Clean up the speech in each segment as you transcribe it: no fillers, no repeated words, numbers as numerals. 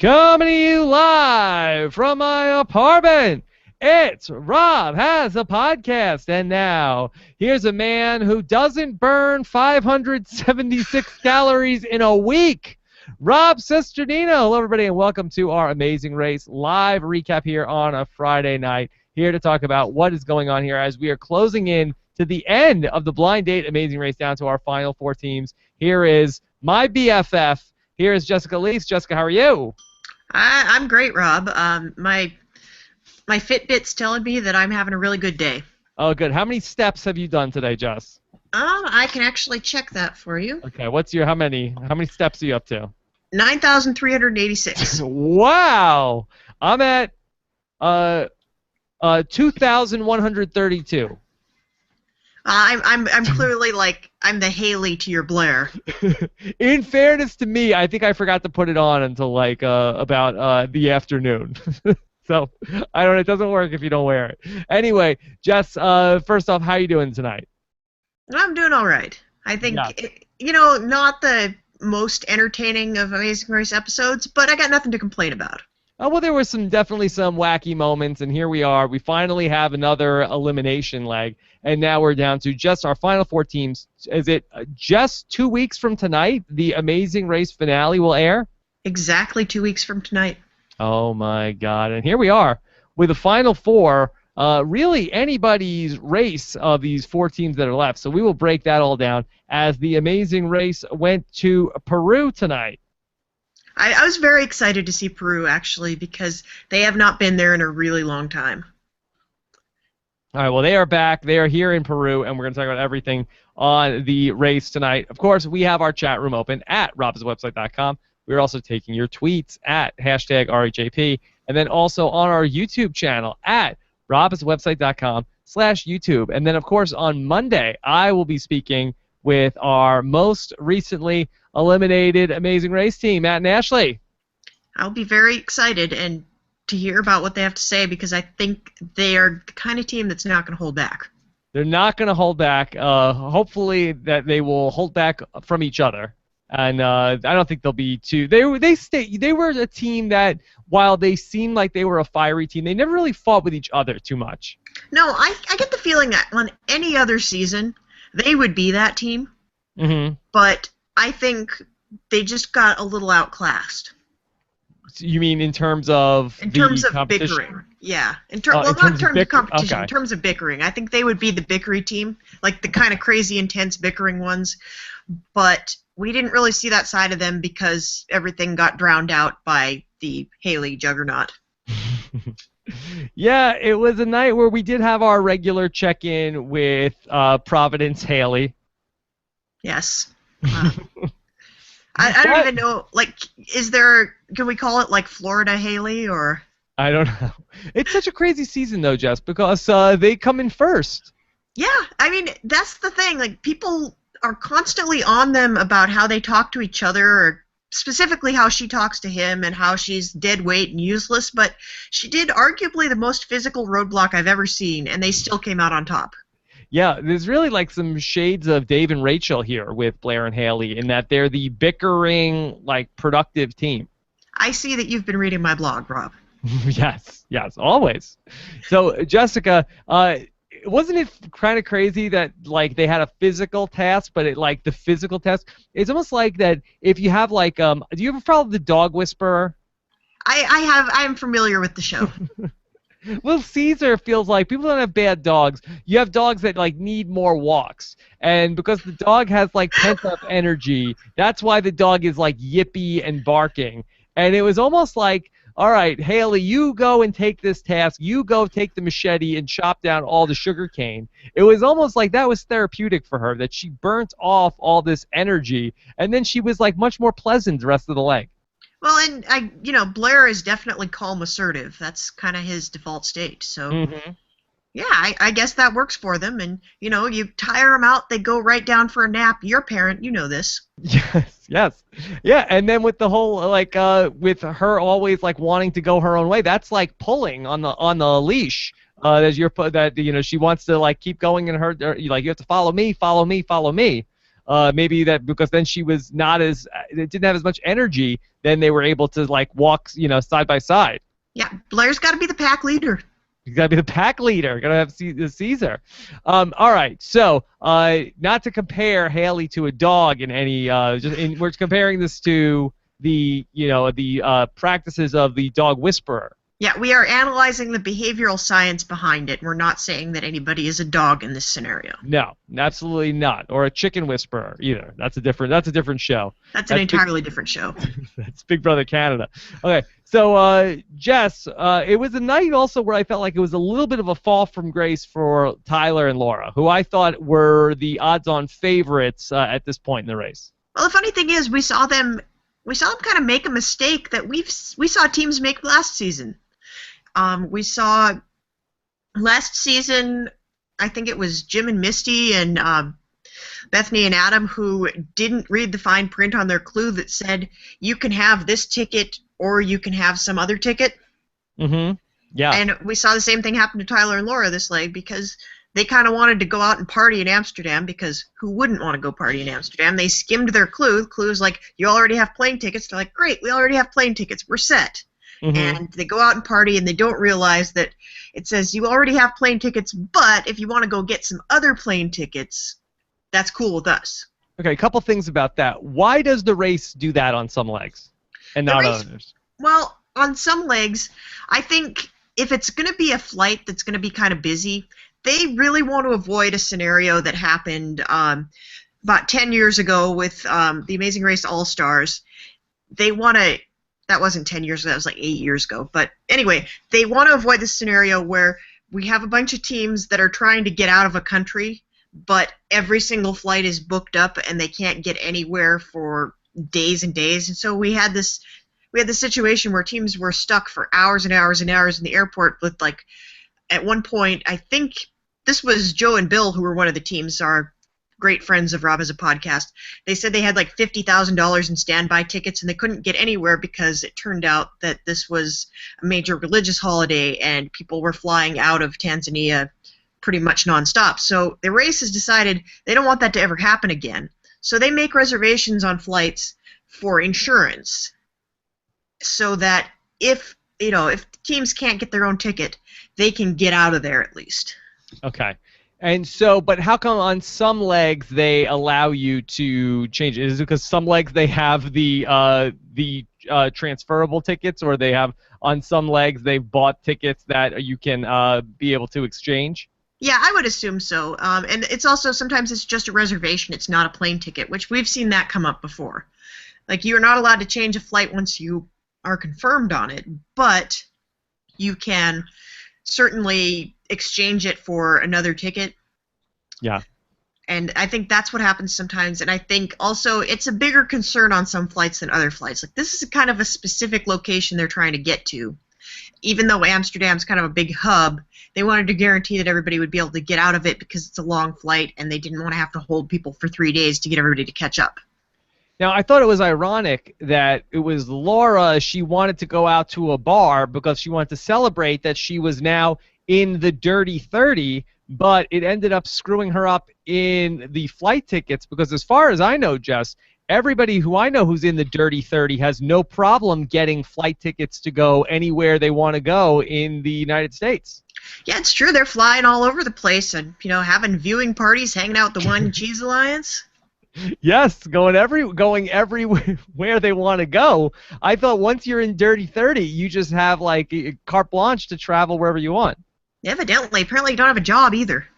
Coming to you live from my apartment. It's Rob Has a Podcast. And now, here's a man who doesn't burn 576 calories in a week. Rob Cesternino. Hello, everybody, and welcome to our Amazing Race live recap here on a Friday night. Here to talk about what is going on here as we are closing in to the end of the blind date Amazing Race down to our final four teams. Here is my BFF. Here is Jessica Liese. Jessica, how are you? I'm great, Rob. My Fitbit's telling me that I'm having a really good day. Oh, good. How many steps have you done today, Jess? I can actually check that for you. Okay. How many steps are you up to? 9,386. Wow. I'm at 2,132. I'm clearly like I'm the Haley to your Blair. In fairness to me, I think I forgot to put it on until like about the afternoon. So I don't know. It doesn't work if you don't wear it. Anyway, Jess. First off, how you doing tonight? I'm doing all right. I think not the most entertaining of Amazing Race episodes, but I got nothing to complain about. Oh, well, there were definitely some wacky moments, and here we are. We finally have another elimination leg, and now we're down to just our final four teams. Is it just 2 weeks from tonight the Amazing Race finale will air? Exactly 2 weeks from tonight. Oh, my God. And here we are with the final four, really anybody's race of these four teams that are left. So we will break that all down as the Amazing Race went to Peru tonight. I was very excited to see Peru, actually, because they have not been there in a really long time. All right, well, they are back. They are here in Peru, and we're going to talk about everything on the race tonight. Of course, we have our chat room open at robswebsite.com. We're also taking your tweets at #RHAP, and then also on our YouTube channel at robswebsite.com/YouTube. And then, of course, on Monday, I will be speaking with our most recently eliminated Amazing Race team, Matt and Ashley. I'll be very excited and to hear about what they have to say because I think they are the kind of team that's not going to hold back. They're not going to hold back. Hopefully that they will hold back from each other. And I don't think they'll be too. They were a team that, while they seemed like they were a fiery team, they never really fought with each other too much. No, I get the feeling that on any other season, they would be that team. Mm-hmm. But I think they just got a little outclassed. You mean in terms of bickering? Yeah. Not in terms of competition. Okay. In terms of bickering, I think they would be the bickery team, like the kind of crazy, intense bickering ones. But we didn't really see that side of them because everything got drowned out by the Haley juggernaut. Yeah, it was a night where we did have our regular check-in with Providence Haley. Yes. I don't even know, like, can we call it, like, Florida Haley, or? I don't know. It's such a crazy season, though, Jess, because they come in first. Yeah, I mean, that's the thing. Like, people are constantly on them about how they talk to each other, or specifically how she talks to him and how she's dead weight and useless, but she did arguably the most physical roadblock I've ever seen, and they still came out on top. Yeah, there's really like some shades of Dave and Rachel here with Blair and Haley in that they're the bickering, like, productive team. I see that you've been reading my blog, Rob. Yes, always. So, Jessica, wasn't it kind of crazy that, like, they had a physical task, but the physical task, it's almost like that if you have, like, do you ever follow the Dog Whisperer? I'm familiar with the show. Well, Caesar feels like people don't have bad dogs. You have dogs that, like, need more walks. And because the dog has, like, pent-up energy, that's why the dog is, like, yippy and barking. And it was almost like, all right, Haley, you go and take this task. You go take the machete and chop down all the sugar cane. It was almost like that was therapeutic for her, that she burnt off all this energy, and then she was, like, much more pleasant the rest of the leg. Well, and Blair is definitely calm assertive. That's kind of his default state. So, yeah, I guess that works for them. And, you tire them out, they go right down for a nap. You're a parent, you know this. Yes. Yeah, and then with the whole, like, with her always, like, wanting to go her own way, that's like pulling on the leash. She wants to, like, keep going in her, like, you have to follow me, follow me, follow me. maybe that because then she was not as didn't have as much energy. Then they were able to like walk, side by side. Yeah, Blair's got to be the pack leader. You got to be the pack leader. Got to have Caesar. All right. So, not to compare Haley to a dog in any. We're comparing this to the practices of the dog whisperer. Yeah, we are analyzing the behavioral science behind it. We're not saying that anybody is a dog in this scenario. No, absolutely not. Or a chicken whisperer either. That's a different show. That's an entirely different show. That's Big Brother Canada. Okay, so Jess, it was a night also where I felt like it was a little bit of a fall from grace for Tyler and Laura, who I thought were the odds-on favorites at this point in the race. Well, the funny thing is, we saw them kind of make a mistake that we saw teams make last season. We saw last season, I think it was Jim and Misty and Bethany and Adam who didn't read the fine print on their clue that said you can have this ticket or you can have some other ticket. Mm-hmm. Yeah. And we saw the same thing happen to Tyler and Laura this leg because they kind of wanted to go out and party in Amsterdam because who wouldn't want to go party in Amsterdam? They skimmed their clue. The clue is like, you already have plane tickets. They're like, great, we already have plane tickets. We're set. Mm-hmm. And they go out and party, and they don't realize that it says you already have plane tickets, but if you want to go get some other plane tickets, that's cool with us. Okay, a couple things about that. Why does the race do that on some legs and not others? Well, on some legs, I think if it's going to be a flight that's going to be kind of busy, they really want to avoid a scenario that happened about 10 years ago with the Amazing Race All-Stars. They want to... That wasn't 10 years ago, that was like 8 years ago. But anyway, they want to avoid this scenario where we have a bunch of teams that are trying to get out of a country, but every single flight is booked up and they can't get anywhere for days and days. And so we had this situation where teams were stuck for hours and hours and hours in the airport with, like, at one point, I think this was Joe and Bill, who were one of the teams, our great friends of Rob as a podcast. They said they had like $50,000 in standby tickets and they couldn't get anywhere because it turned out that this was a major religious holiday and people were flying out of Tanzania pretty much nonstop. So the race has decided they don't want that to ever happen again. So they make reservations on flights for insurance so that if teams can't get their own ticket, they can get out of there at least. Okay. And so, but how come on some legs they allow you to change it? Is it because some legs they have the transferable tickets, or they have on some legs they've bought tickets that you can be able to exchange? Yeah, I would assume so. And it's also sometimes it's just a reservation; it's not a plane ticket, which we've seen that come up before. Like you're not allowed to change a flight once you are confirmed on it, but you can certainly exchange it for another ticket. Yeah. And I think that's what happens sometimes. And I think also it's a bigger concern on some flights than other flights. Like this is kind of a specific location they're trying to get to. Even though Amsterdam's kind of a big hub, they wanted to guarantee that everybody would be able to get out of it because it's a long flight and they didn't want to have to hold people for 3 days to get everybody to catch up. Now, I thought it was ironic that it was Laura, she wanted to go out to a bar because she wanted to celebrate that she was now in the Dirty 30, but it ended up screwing her up in the flight tickets because as far as I know, Jess, everybody who I know who's in the Dirty 30 has no problem getting flight tickets to go anywhere they want to go in the United States. Yeah, it's true. They're flying all over the place and, having viewing parties, hanging out with the Wine and Cheese Alliance. Yes, going everywhere they want to go. I thought once you're in Dirty 30, you just have like carte blanche to travel wherever you want. Evidently. Apparently you don't have a job either.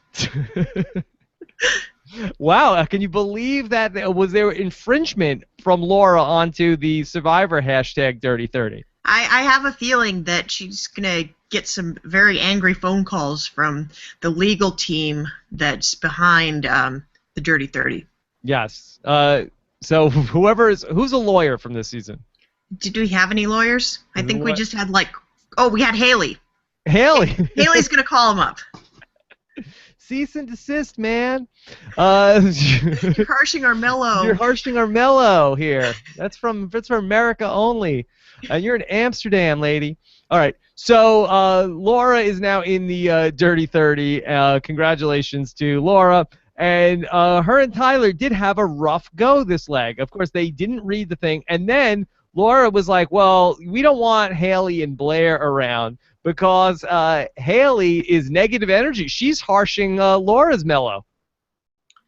Wow, can you believe that? Was there infringement from Laura onto the Survivor hashtag Dirty 30? I have a feeling that she's going to get some very angry phone calls from the legal team that's behind the Dirty 30. Yes. So who's a lawyer from this season? Did we have any lawyers? I think we just had we had Haley. Haley. Haley's gonna call him up. Cease and desist, man. You're harshing our mellow. You're harshing our mellow here. That's for America only. You're in Amsterdam, lady. All right. So Laura is now in the Dirty 30. Congratulations to Laura. And her and Tyler did have a rough go this leg. Of course, they didn't read the thing. And then Laura was like, well, we don't want Haley and Blair around because Haley is negative energy. She's harshing Laura's mellow.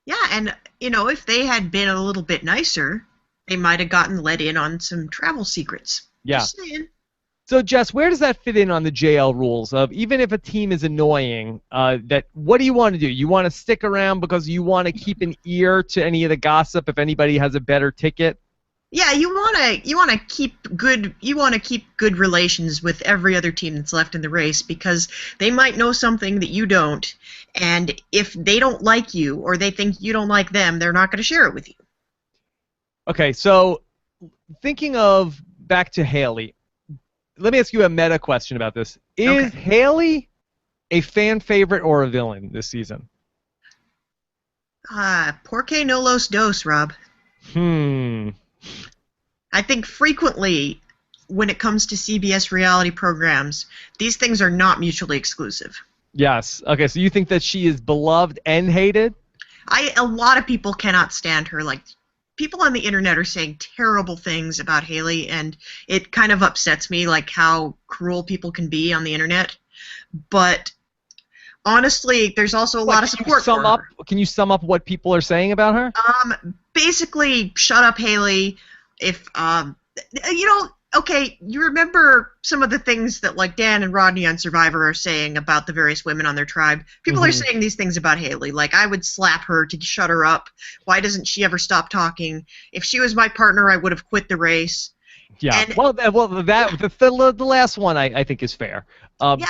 Yeah, and if they had been a little bit nicer, they might have gotten let in on some travel secrets. Yeah. Just saying. So, Jess, where does that fit in on the JL rules of even if a team is annoying, that what do you want to do? You want to stick around because you want to keep an ear to any of the gossip if anybody has a better ticket? Yeah, you want to keep good relations with every other team that's left in the race because they might know something that you don't, and if they don't like you or they think you don't like them, they're not going to share it with you. Okay, so thinking of back to Haley, let me ask you a meta question about this. Is Haley a fan favorite or a villain this season? Porque no los dos, Rob. I think frequently, when it comes to CBS reality programs, these things are not mutually exclusive. Yes. Okay, so you think that she is beloved and hated? A lot of people cannot stand her. Like, people on the internet are saying terrible things about Haley, and it kind of upsets me, like how cruel people can be on the internet. But honestly, there's also a lot of support for her. Can you sum up what people are saying about her? Basically, shut up, Haley. If you remember some of the things that like Dan and Rodney on Survivor are saying about the various women on their tribe. People are saying these things about Haley. Like, I would slap her to shut her up. Why doesn't she ever stop talking? If she was my partner, I would have quit the race. Yeah. And, the last one I think is fair. But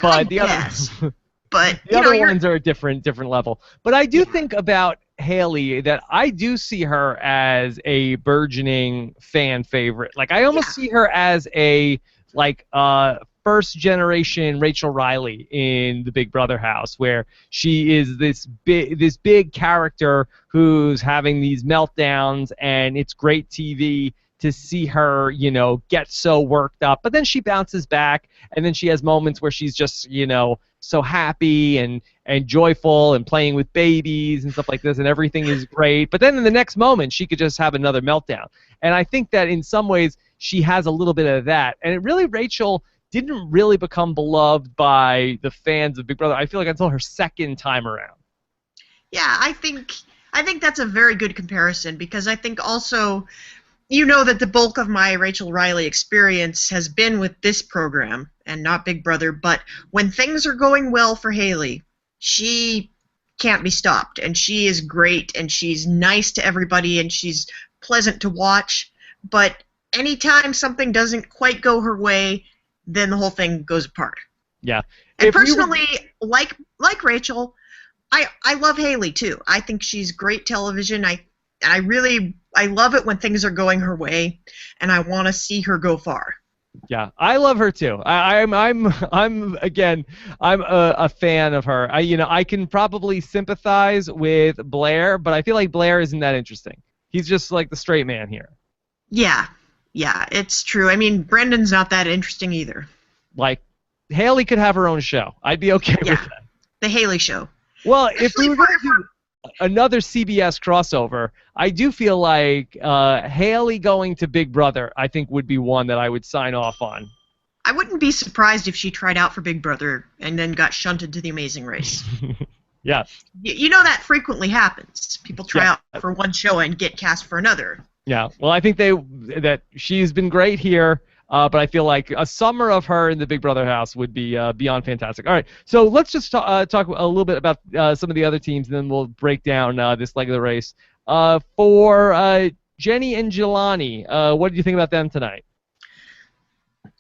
the other ones are a different level. But I do think about Haley that I do see her as a burgeoning fan favorite. Like, I almost see her as a first generation Rachel Riley in the Big Brother house, where she is this big character who's having these meltdowns, and it's great TV to see her, get so worked up. But then she bounces back, and then she has moments where she's just, so happy and joyful and playing with babies and stuff like this, and everything is great. But then in the next moment, she could just have another meltdown. And I think that in some ways, she has a little bit of that. And Rachel didn't really become beloved by the fans of Big Brother, I feel like, until her second time around. Yeah, I think that's a very good comparison, because I think also, that the bulk of my Rachel Riley experience has been with this program and not Big Brother, but when things are going well for Haley, she can't be stopped, and she is great, and she's nice to everybody, and she's pleasant to watch. But anytime something doesn't quite go her way, then the whole thing goes apart. Yeah. And personally, like Rachel, I love Haley too. I think she's great television. I love it when things are going her way, and I want to see her go far. Yeah, I love her too. I'm a fan of her. I can probably sympathize with Blair, but I feel like Blair isn't that interesting. He's just like the straight man here. Yeah, it's true. I mean, Brendan's not that interesting either. Like, Haley could have her own show. I'd be okay with that. The Haley Show. Well, if we were going to do another CBS crossover, I do feel like Haley going to Big Brother, I think, would be one that I would sign off on. I wouldn't be surprised if she tried out for Big Brother and then got shunted to The Amazing Race. Yeah. That frequently happens. People try out for one show and get cast for another. Yeah. Well, I think that she's been great here. But I feel like a summer of her in the Big Brother house would be beyond fantastic. All right, so let's just talk a little bit about some of the other teams, and then we'll break down this leg of the race. For Jenny and Jelani, what did you think about them tonight?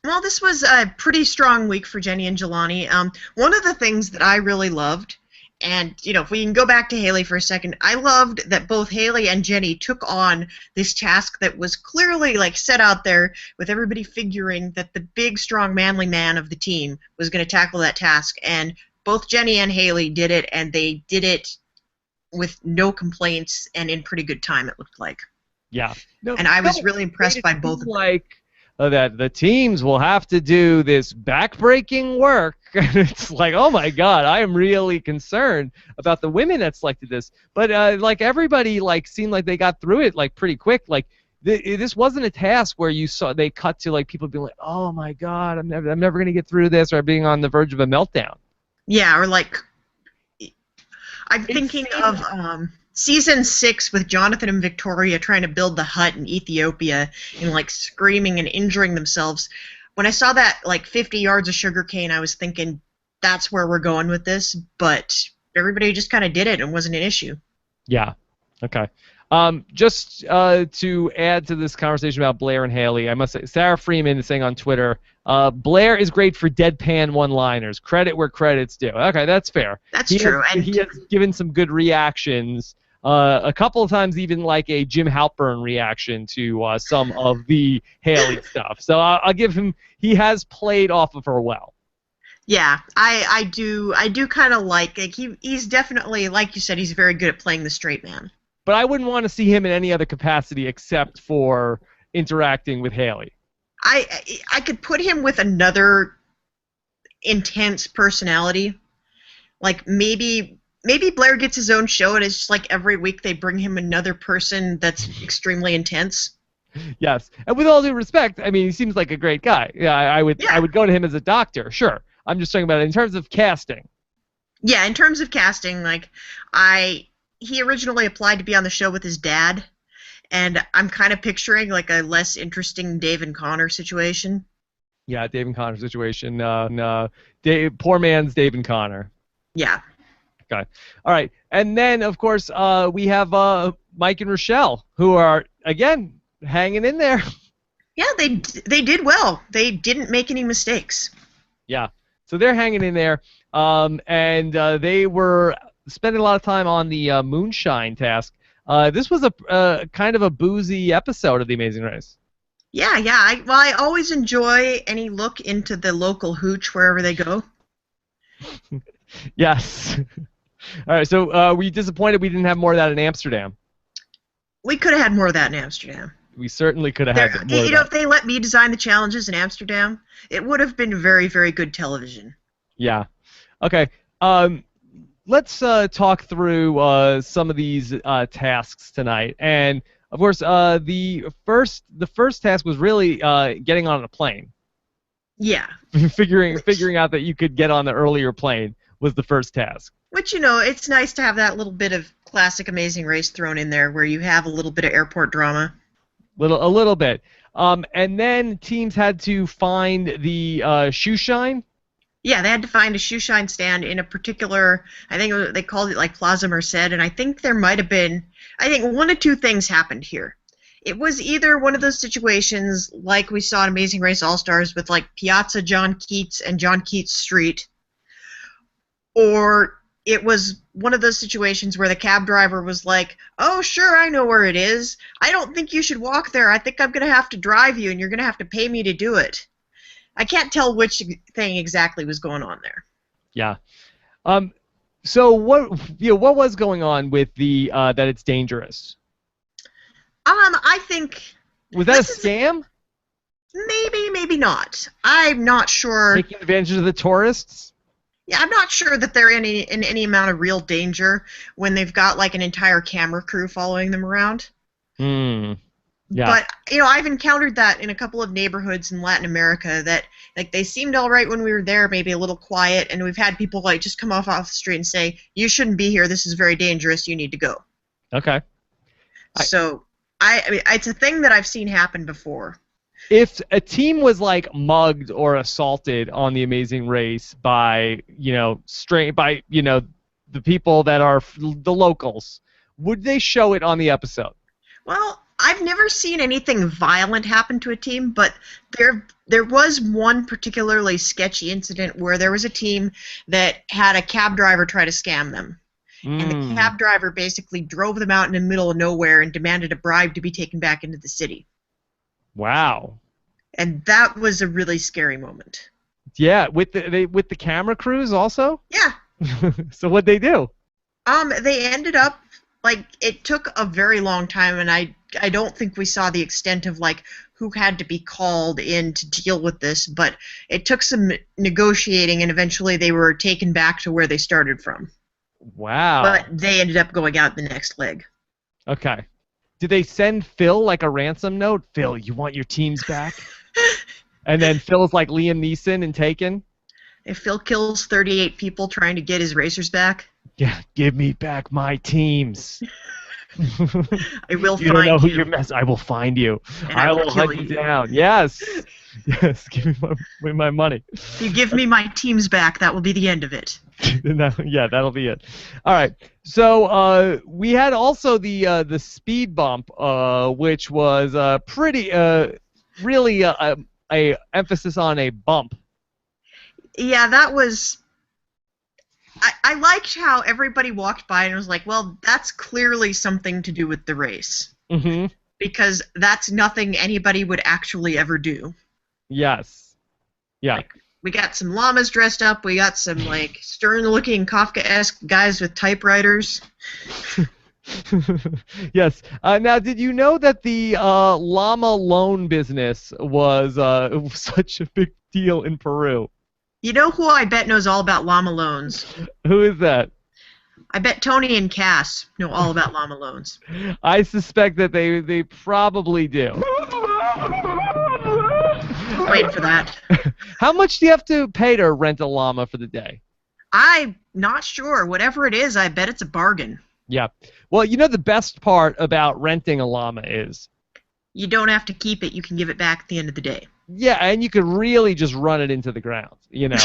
Well, this was a pretty strong week for Jenny and Jelani. One of the things that I really loved, and, if we can go back to Haley for a second, I loved that both Haley and Jenny took on this task that was clearly, set out there with everybody figuring that the big, strong, manly man of the team was going to tackle that task. And both Jenny and Haley did it, and they did it with no complaints and in pretty good time, it looked like. Yeah. And I was really impressed by both of them. that the teams will have to do this backbreaking work. And it's like, oh my God, I am really concerned about the women that selected this. But like everybody like seemed like they got through it like pretty quick. Like this wasn't a task where you saw they cut to like people being like, oh my God, I'm never gonna get through this, or being on the verge of a meltdown. Yeah, or like I'm thinking of season 6 with Jonathan and Victoria trying to build the hut in Ethiopia and like screaming and injuring themselves. When I saw that like 50 yards of sugarcane, I was thinking that's where we're going with this, but everybody just kind of did it and it wasn't an issue. Yeah. Okay. Just to add to this conversation about Blair and Haley, I must say, Sarah Freeman is saying on Twitter, Blair is great for deadpan one-liners. Credit where credit's due. Okay, that's fair. That's true. He has given some good reactions. A couple of times, even like a Jim Halpern reaction to some of the Haley stuff. So I'll give him. He has played off of her well. Yeah, I do kind of like he's definitely, like you said, he's very good at playing the straight man. But I wouldn't want to see him in any other capacity except for interacting with Haley. I could put him with another intense personality. Like maybe Blair gets his own show and it's just like every week they bring him another person that's extremely intense. Yes, and with all due respect, I mean, he seems like a great guy. Yeah, I would go to him as a doctor, sure. I'm just talking about it in terms of casting. Yeah, in terms of casting, like he originally applied to be on the show with his dad, and I'm kind of picturing like a less interesting Dave and Connor situation. Yeah, Dave and Connor situation. Poor man's Dave and Connor. Yeah. Okay. All right. And then, of course, we have Mike and Rochelle, who are, again, hanging in there. Yeah, they did well. They didn't make any mistakes. Yeah. So they're hanging in there. And they were spending a lot of time on the moonshine task. This was a kind of a boozy episode of The Amazing Race. Yeah. I always enjoy any look into the local hooch wherever they go. Yes. All right. So were you disappointed we didn't have more of that in Amsterdam? We could have had more of that in Amsterdam. We certainly could have had more of that. You know, if they let me design the challenges in Amsterdam, it would have been very, very good television. Yeah. Okay. Let's talk through some of these tasks tonight. And of course, the first task was really getting on a plane. Yeah. figuring out that you could get on the earlier plane was the first task. Which, you know, it's nice to have that little bit of classic Amazing Race thrown in there where you have a little bit of airport drama. A little bit. And then teams had to find the shoe shine. Yeah, they had to find a shoe shine stand in a particular, I think they called it like Plaza Merced, and I think there might have been, I think one of two things happened here. It was either one of those situations like we saw in Amazing Race All-Stars with like Piazza John Keats and John Keats Street, or it was one of those situations where the cab driver was like, oh, sure, I know where it is. I don't think you should walk there. I think I'm going to have to drive you, and you're going to have to pay me to do it. I can't tell which thing exactly was going on there. Yeah. So what was going on with the that it's dangerous? I think was that a scam? Maybe not. I'm not sure. Taking advantage of the tourists? Yeah, I'm not sure that they're in any amount of real danger when they've got like an entire camera crew following them around. Yeah. But, you know, I've encountered that in a couple of neighborhoods in Latin America that, like, they seemed all right when we were there, maybe a little quiet, and we've had people, like, just come off the street and say, you shouldn't be here, this is very dangerous, you need to go. Okay. So, I mean, it's a thing that I've seen happen before. If a team was, like, mugged or assaulted on The Amazing Race by, the people that are the locals, would they show it on the episode? Well, I've never seen anything violent happen to a team, but there was one particularly sketchy incident where there was a team that had a cab driver try to scam them. And the cab driver basically drove them out in the middle of nowhere and demanded a bribe to be taken back into the city. Wow. And that was a really scary moment. Yeah, with the camera crews also? Yeah. So what'd they do? They ended up, like, it took a very long time, and I don't think we saw the extent of, like, who had to be called in to deal with this, but it took some negotiating, and eventually they were taken back to where they started from. Wow. But they ended up going out the next leg. Okay. Did they send Phil like a ransom note? Phil, you want your teams back? And then Phil's like Liam Neeson in Taken? If Phil kills 38 people trying to get his racers back, yeah, give me back my teams. I will you don't know find who you. you're messing. I will find you. And I will kill hunt you down. Yes. Yes. Give me my money. If you give me my teams back, that will be the end of it. Yeah, that'll be it. All right. So we had also the speed bump, which was pretty really a emphasis on a bump. Yeah, that was. I liked how everybody walked by and was like, well, that's clearly something to do with the race. Mm-hmm. Because that's nothing anybody would actually ever do. Yes. Yeah. Like, we got some llamas dressed up. We got some, like, stern-looking Kafka-esque guys with typewriters. Yes. Now, did you know that the llama loan business was such a big deal in Peru? You know who I bet knows all about llama loans? Who is that? I bet Tony and Cass know all about llama loans. I suspect that they probably do. Wait for that. How much do you have to pay to rent a llama for the day? I'm not sure. Whatever it is, I bet it's a bargain. Yeah. Well, you know the best part about renting a llama is? You don't have to keep it. You can give it back at the end of the day. Yeah, and you could really just run it into the ground, you know.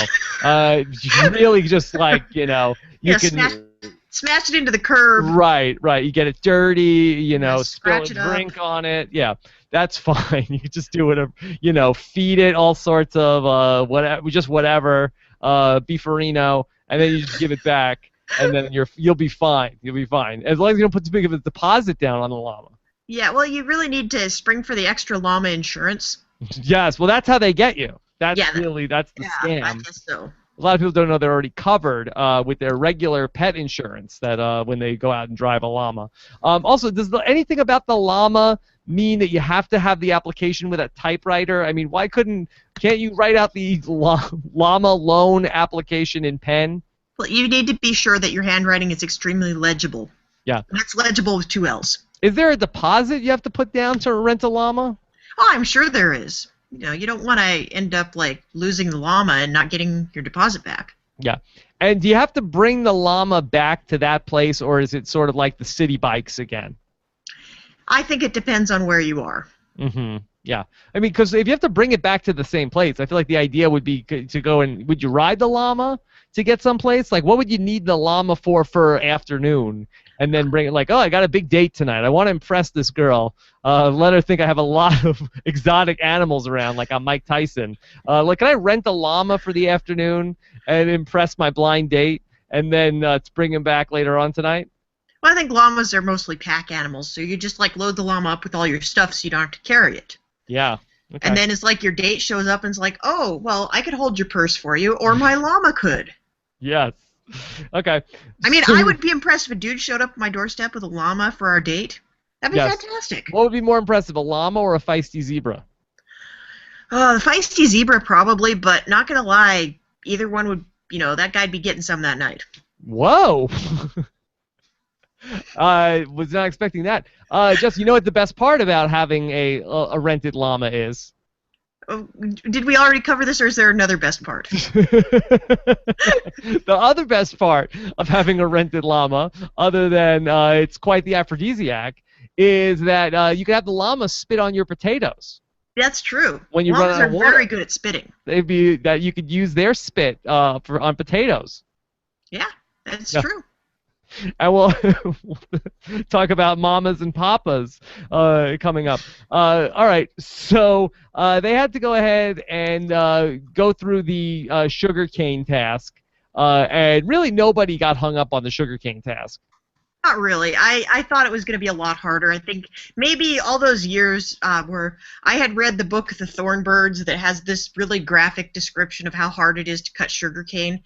Really just like, you know, you can smash it into the curb. Right. You get it dirty, you know, spill a scratch it drink on it. Yeah, that's fine. You can just do whatever, you know, feed it all sorts of whatever, beefarino, and then you just give it back, and then you'll be fine. You'll be fine as long as you don't put too big of a deposit down on the llama. Yeah, well, you really need to spring for the extra llama insurance. Yes, well, that's how they get you. That's the scam. I guess so. A lot of people don't know they're already covered with their regular pet insurance that when they go out and drive a llama. Also, does anything about the llama mean that you have to have the application with a typewriter? I mean, can't you write out the llama loan application in pen? Well, you need to be sure that your handwriting is extremely legible. Yeah. That's legible with 2 L's. Is there a deposit you have to put down to rent a llama? Oh, I'm sure there is. You know, you don't want to end up like losing the llama and not getting your deposit back. Yeah. And do you have to bring the llama back to that place, or is it sort of like the city bikes again? I think it depends on where you are. Mm-hmm. Yeah. I mean, because if you have to bring it back to the same place, I feel like the idea would be to go and would you ride the llama to get someplace? Like, what would you need the llama for afternoon? And then bring it like, oh, I got a big date tonight. I want to impress this girl. Let her think I have a lot of exotic animals around, like I'm Mike Tyson. Like, can I rent a llama for the afternoon and impress my blind date, and then bring him back later on tonight? Well, I think llamas are mostly pack animals, so you just like load the llama up with all your stuff so you don't have to carry it. Yeah. Okay. And then it's like your date shows up and it's like, oh, well, I could hold your purse for you, or my llama could. Yes. Okay. I mean, I would be impressed if a dude showed up at my doorstep with a llama for our date. That'd be fantastic. What would be more impressive, a llama or a feisty zebra? The feisty zebra probably, but not gonna lie, either one would, that guy'd be getting some that night. Whoa. I was not expecting that. Just, you know what the best part about having a rented llama is? Did we already cover this, or is there another best part? The other best part of having a rented llama, other than it's quite the aphrodisiac, is that you can have the llama spit on your potatoes. That's true. When you Llamas run out of are water, very good at spitting. They'd be that you could use their spit on potatoes. Yeah, that's true. And we'll talk about mamas and papas coming up. All right, so they had to go ahead and go through the sugarcane task, and really nobody got hung up on the sugarcane task. Not really. I thought it was going to be a lot harder. I think maybe all those years where I had read the book The Thornbirds that has this really graphic description of how hard it is to cut sugarcane.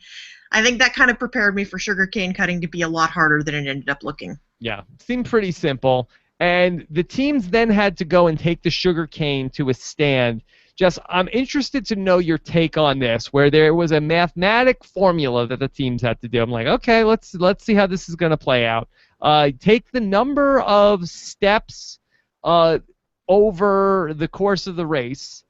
I think that kind of prepared me for sugarcane cutting to be a lot harder than it ended up looking. Yeah, it seemed pretty simple. And the teams then had to go and take the sugar cane to a stand. Jess, I'm interested to know your take on this, where there was a mathematic formula that the teams had to do. I'm like, okay, let's see how this is going to play out. Take the number of steps over the course of the race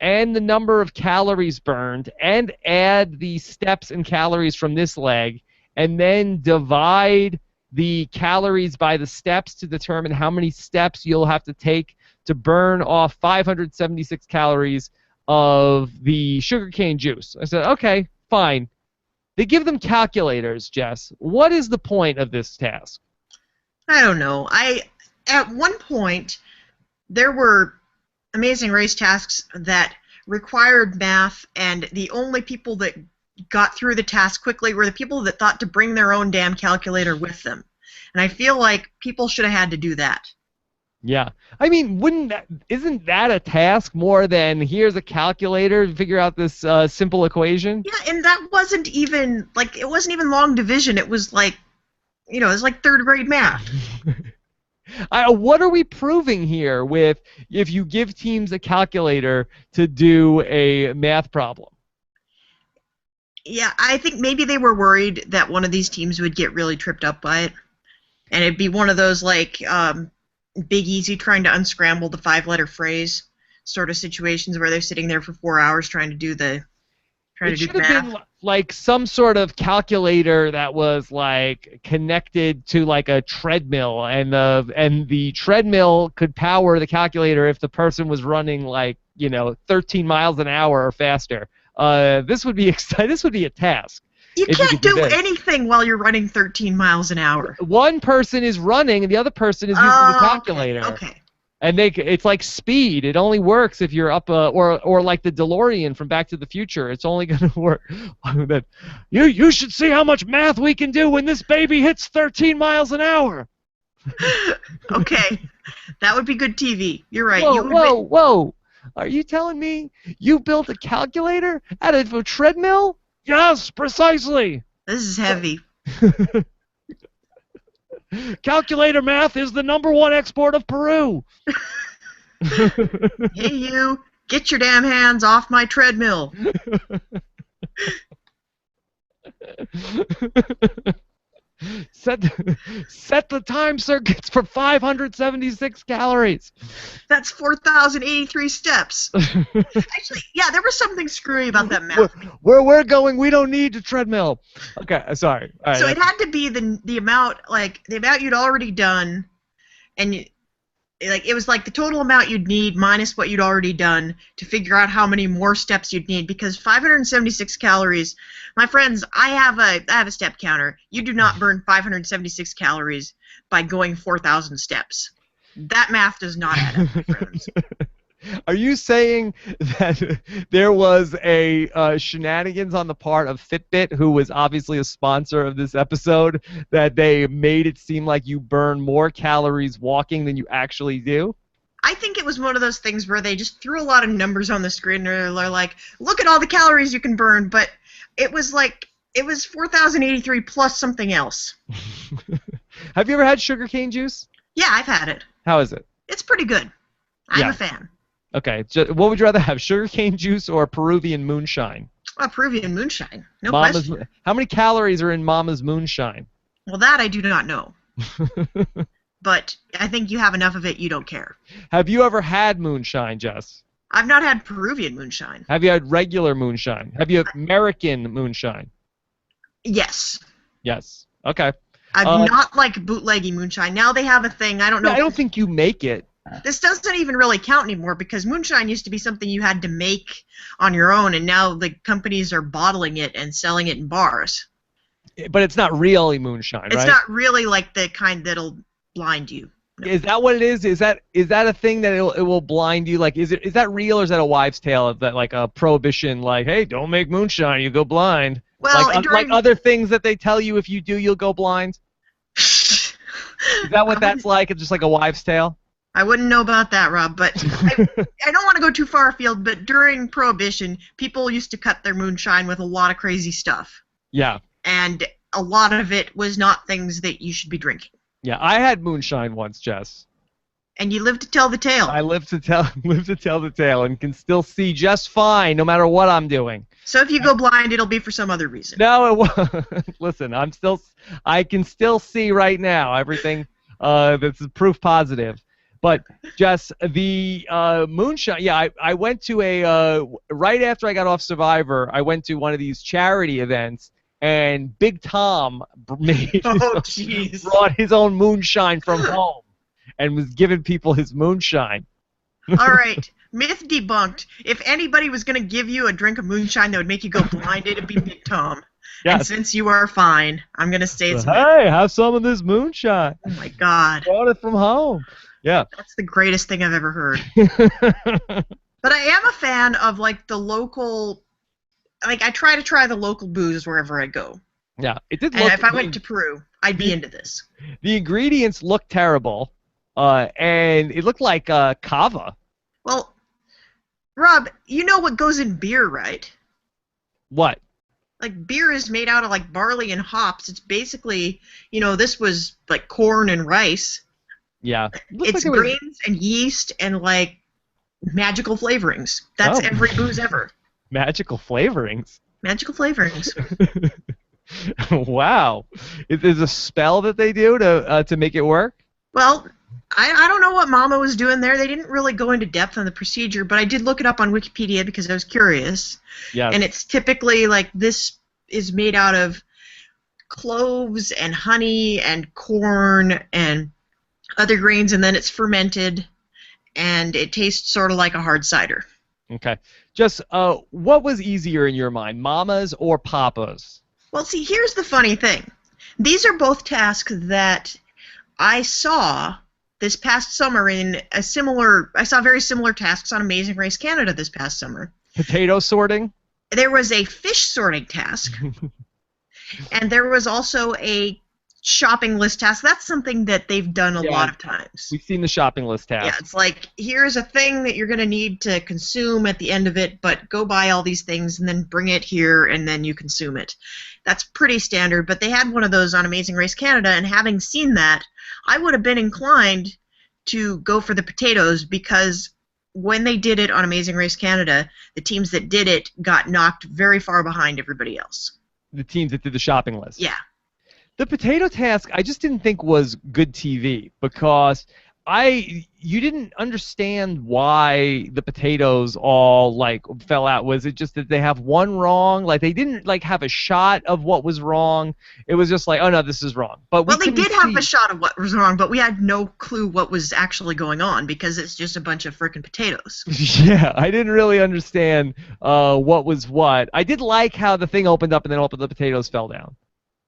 and the number of calories burned, and add the steps and calories from this leg, and then divide the calories by the steps to determine how many steps you'll have to take to burn off 576 calories of the sugarcane juice. I said, okay, fine. They give them calculators, Jess. What is the point of this task? I don't know. At one point, there were Amazing Race tasks that required math, and the only people that got through the task quickly were the people that thought to bring their own damn calculator with them. And I feel like people should have had to do that. Yeah. I mean, isn't that a task more than here's a calculator to figure out this simple equation? Yeah, and that wasn't even, it wasn't even long division. It was it was like third grade math. What are we proving here with if you give teams a calculator to do a math problem? Yeah, I think maybe they were worried that one of these teams would get really tripped up by it. And it'd be one of those, Big Easy trying to unscramble the 5-letter phrase sort of situations where they're sitting there for 4 hours trying to do the math. It should have been like some sort of calculator that was connected to a treadmill, and the treadmill could power the calculator if the person was running 13 miles an hour or faster. This would be This would be a task. You can't do anything while you're running 13 miles an hour. One person is running and the other person is using the calculator. Okay. And it's like speed. It only works if you're up or like the DeLorean from Back to the Future. It's only going to work. You should see how much math we can do when this baby hits 13 miles an hour. Okay. That would be good TV. You're right. Whoa. Are you telling me you built a calculator out of a treadmill? Yes, precisely. This is heavy. Calculator math is the #1 export of Peru. Hey, you. Get your damn hands off my treadmill. Set the time circuits for 576 calories. That's 4,083 steps. Actually, yeah, there was something screwy about that math. Where we're going, we don't need a treadmill. Okay, sorry. All right, so it had to be the amount, the amount you'd already done, and it was the total amount you'd need minus what you'd already done to figure out how many more steps you'd need, because 576 calories, my friends, I have a step counter. You do not burn 576 calories by going 4,000 steps. That math does not add up, my friends. Are you saying that there was a shenanigans on the part of Fitbit, who was obviously a sponsor of this episode, that they made it seem like you burn more calories walking than you actually do? I think it was one of those things where they just threw a lot of numbers on the screen, and they're like, look at all the calories you can burn, but it was 4,083 plus something else. Have you ever had sugarcane juice? Yeah, I've had it. How is it? It's pretty good. I'm a fan. Okay, what would you rather have, sugarcane juice or Peruvian moonshine? Peruvian moonshine, no question. How many calories are in Mama's moonshine? Well, that I do not know. But I think you have enough of it, you don't care. Have you ever had moonshine, Jess? I've not had Peruvian moonshine. Have you had regular moonshine? Have you had American moonshine? Yes. Yes. Okay. I've not bootleggy moonshine. Now they have a thing, I don't know. I don't think you make it. This doesn't even really count anymore, because moonshine used to be something you had to make on your own, and now the companies are bottling it and selling it in bars. But it's not really moonshine, right? It's not really the kind that'll blind you. No. Is that what it is? Is that a thing that it will blind you? Is that real, or is that a wives' tale of that, a prohibition, hey, don't make moonshine, you go blind? Well, like other things that they tell you if you do, you'll go blind? Is that what that's like? It's just like a wives' tale? I wouldn't know about that, Rob, but I don't want to go too far afield, but during Prohibition, people used to cut their moonshine with a lot of crazy stuff. Yeah. And a lot of it was not things that you should be drinking. Yeah, I had moonshine once, Jess. And you live to tell the tale. I live to tell the tale and can still see just fine no matter what I'm doing. So if you go blind, it'll be for some other reason. No, it won't. Listen, I can still see right now everything. That's proof positive. But just the moonshine. Yeah, I went to right after I got off Survivor. I went to one of these charity events, and Big Tom Oh, jeez. brought his own moonshine from home and was giving people his moonshine. All right. Myth debunked. If anybody was going to give you a drink of moonshine that would make you go blind, it'd be Big Tom. Yes. And since you are fine, I'm going to say it's myth. Hey, have some of this moonshine. Oh, my God. Brought it from home. Yeah. That's the greatest thing I've ever heard. But I am a fan of, like, the local... Like, I try to try the local booze wherever I go. Yeah. It did And look... if I went to Peru, I'd be into this. The ingredients look terrible, and it looked like kava. Well, Rob, you know what goes in beer, right? What? Like, beer is made out of, like, barley and hops. It's basically, this was, like, corn and rice. Yeah. It's like grains and yeast and, like, magical flavorings. That's every booze ever. Magical flavorings? Magical flavorings. Wow. Is a spell that they do to make it work? Well, I don't know what Mama was doing there. They didn't really go into depth on the procedure, but I did look it up on Wikipedia because I was curious. Yeah. And it's typically, like, this is made out of cloves and honey and corn and other grains, and then it's fermented, and it tastes sort of like a hard cider. Okay. Just, what was easier in your mind, Mama's or Papa's? Well, see, here's the funny thing. These are both tasks that I saw this past summer I saw very similar tasks on Amazing Race Canada this past summer. Potato sorting? There was a fish sorting task, and there was also a shopping list task. That's something that they've done a lot of times. We've seen the shopping list task. Yeah, it's like, here's a thing that you're going to need to consume at the end of it, but go buy all these things and then bring it here and then you consume it. That's pretty standard, but they had one of those on Amazing Race Canada, and having seen that, I would have been inclined to go for the potatoes because when they did it on Amazing Race Canada, the teams that did it got knocked very far behind everybody else. The teams that did the shopping list. Yeah. The potato task, I just didn't think was good TV because you didn't understand why the potatoes all like fell out. Was it just that they have one wrong? Like they didn't like have a shot of what was wrong. It was just like, oh no, this is wrong. But they did have a shot of what was wrong, but we had no clue what was actually going on because it's just a bunch of frickin' potatoes. Yeah, I didn't really understand what was what. I did like how the thing opened up and then all the potatoes fell down.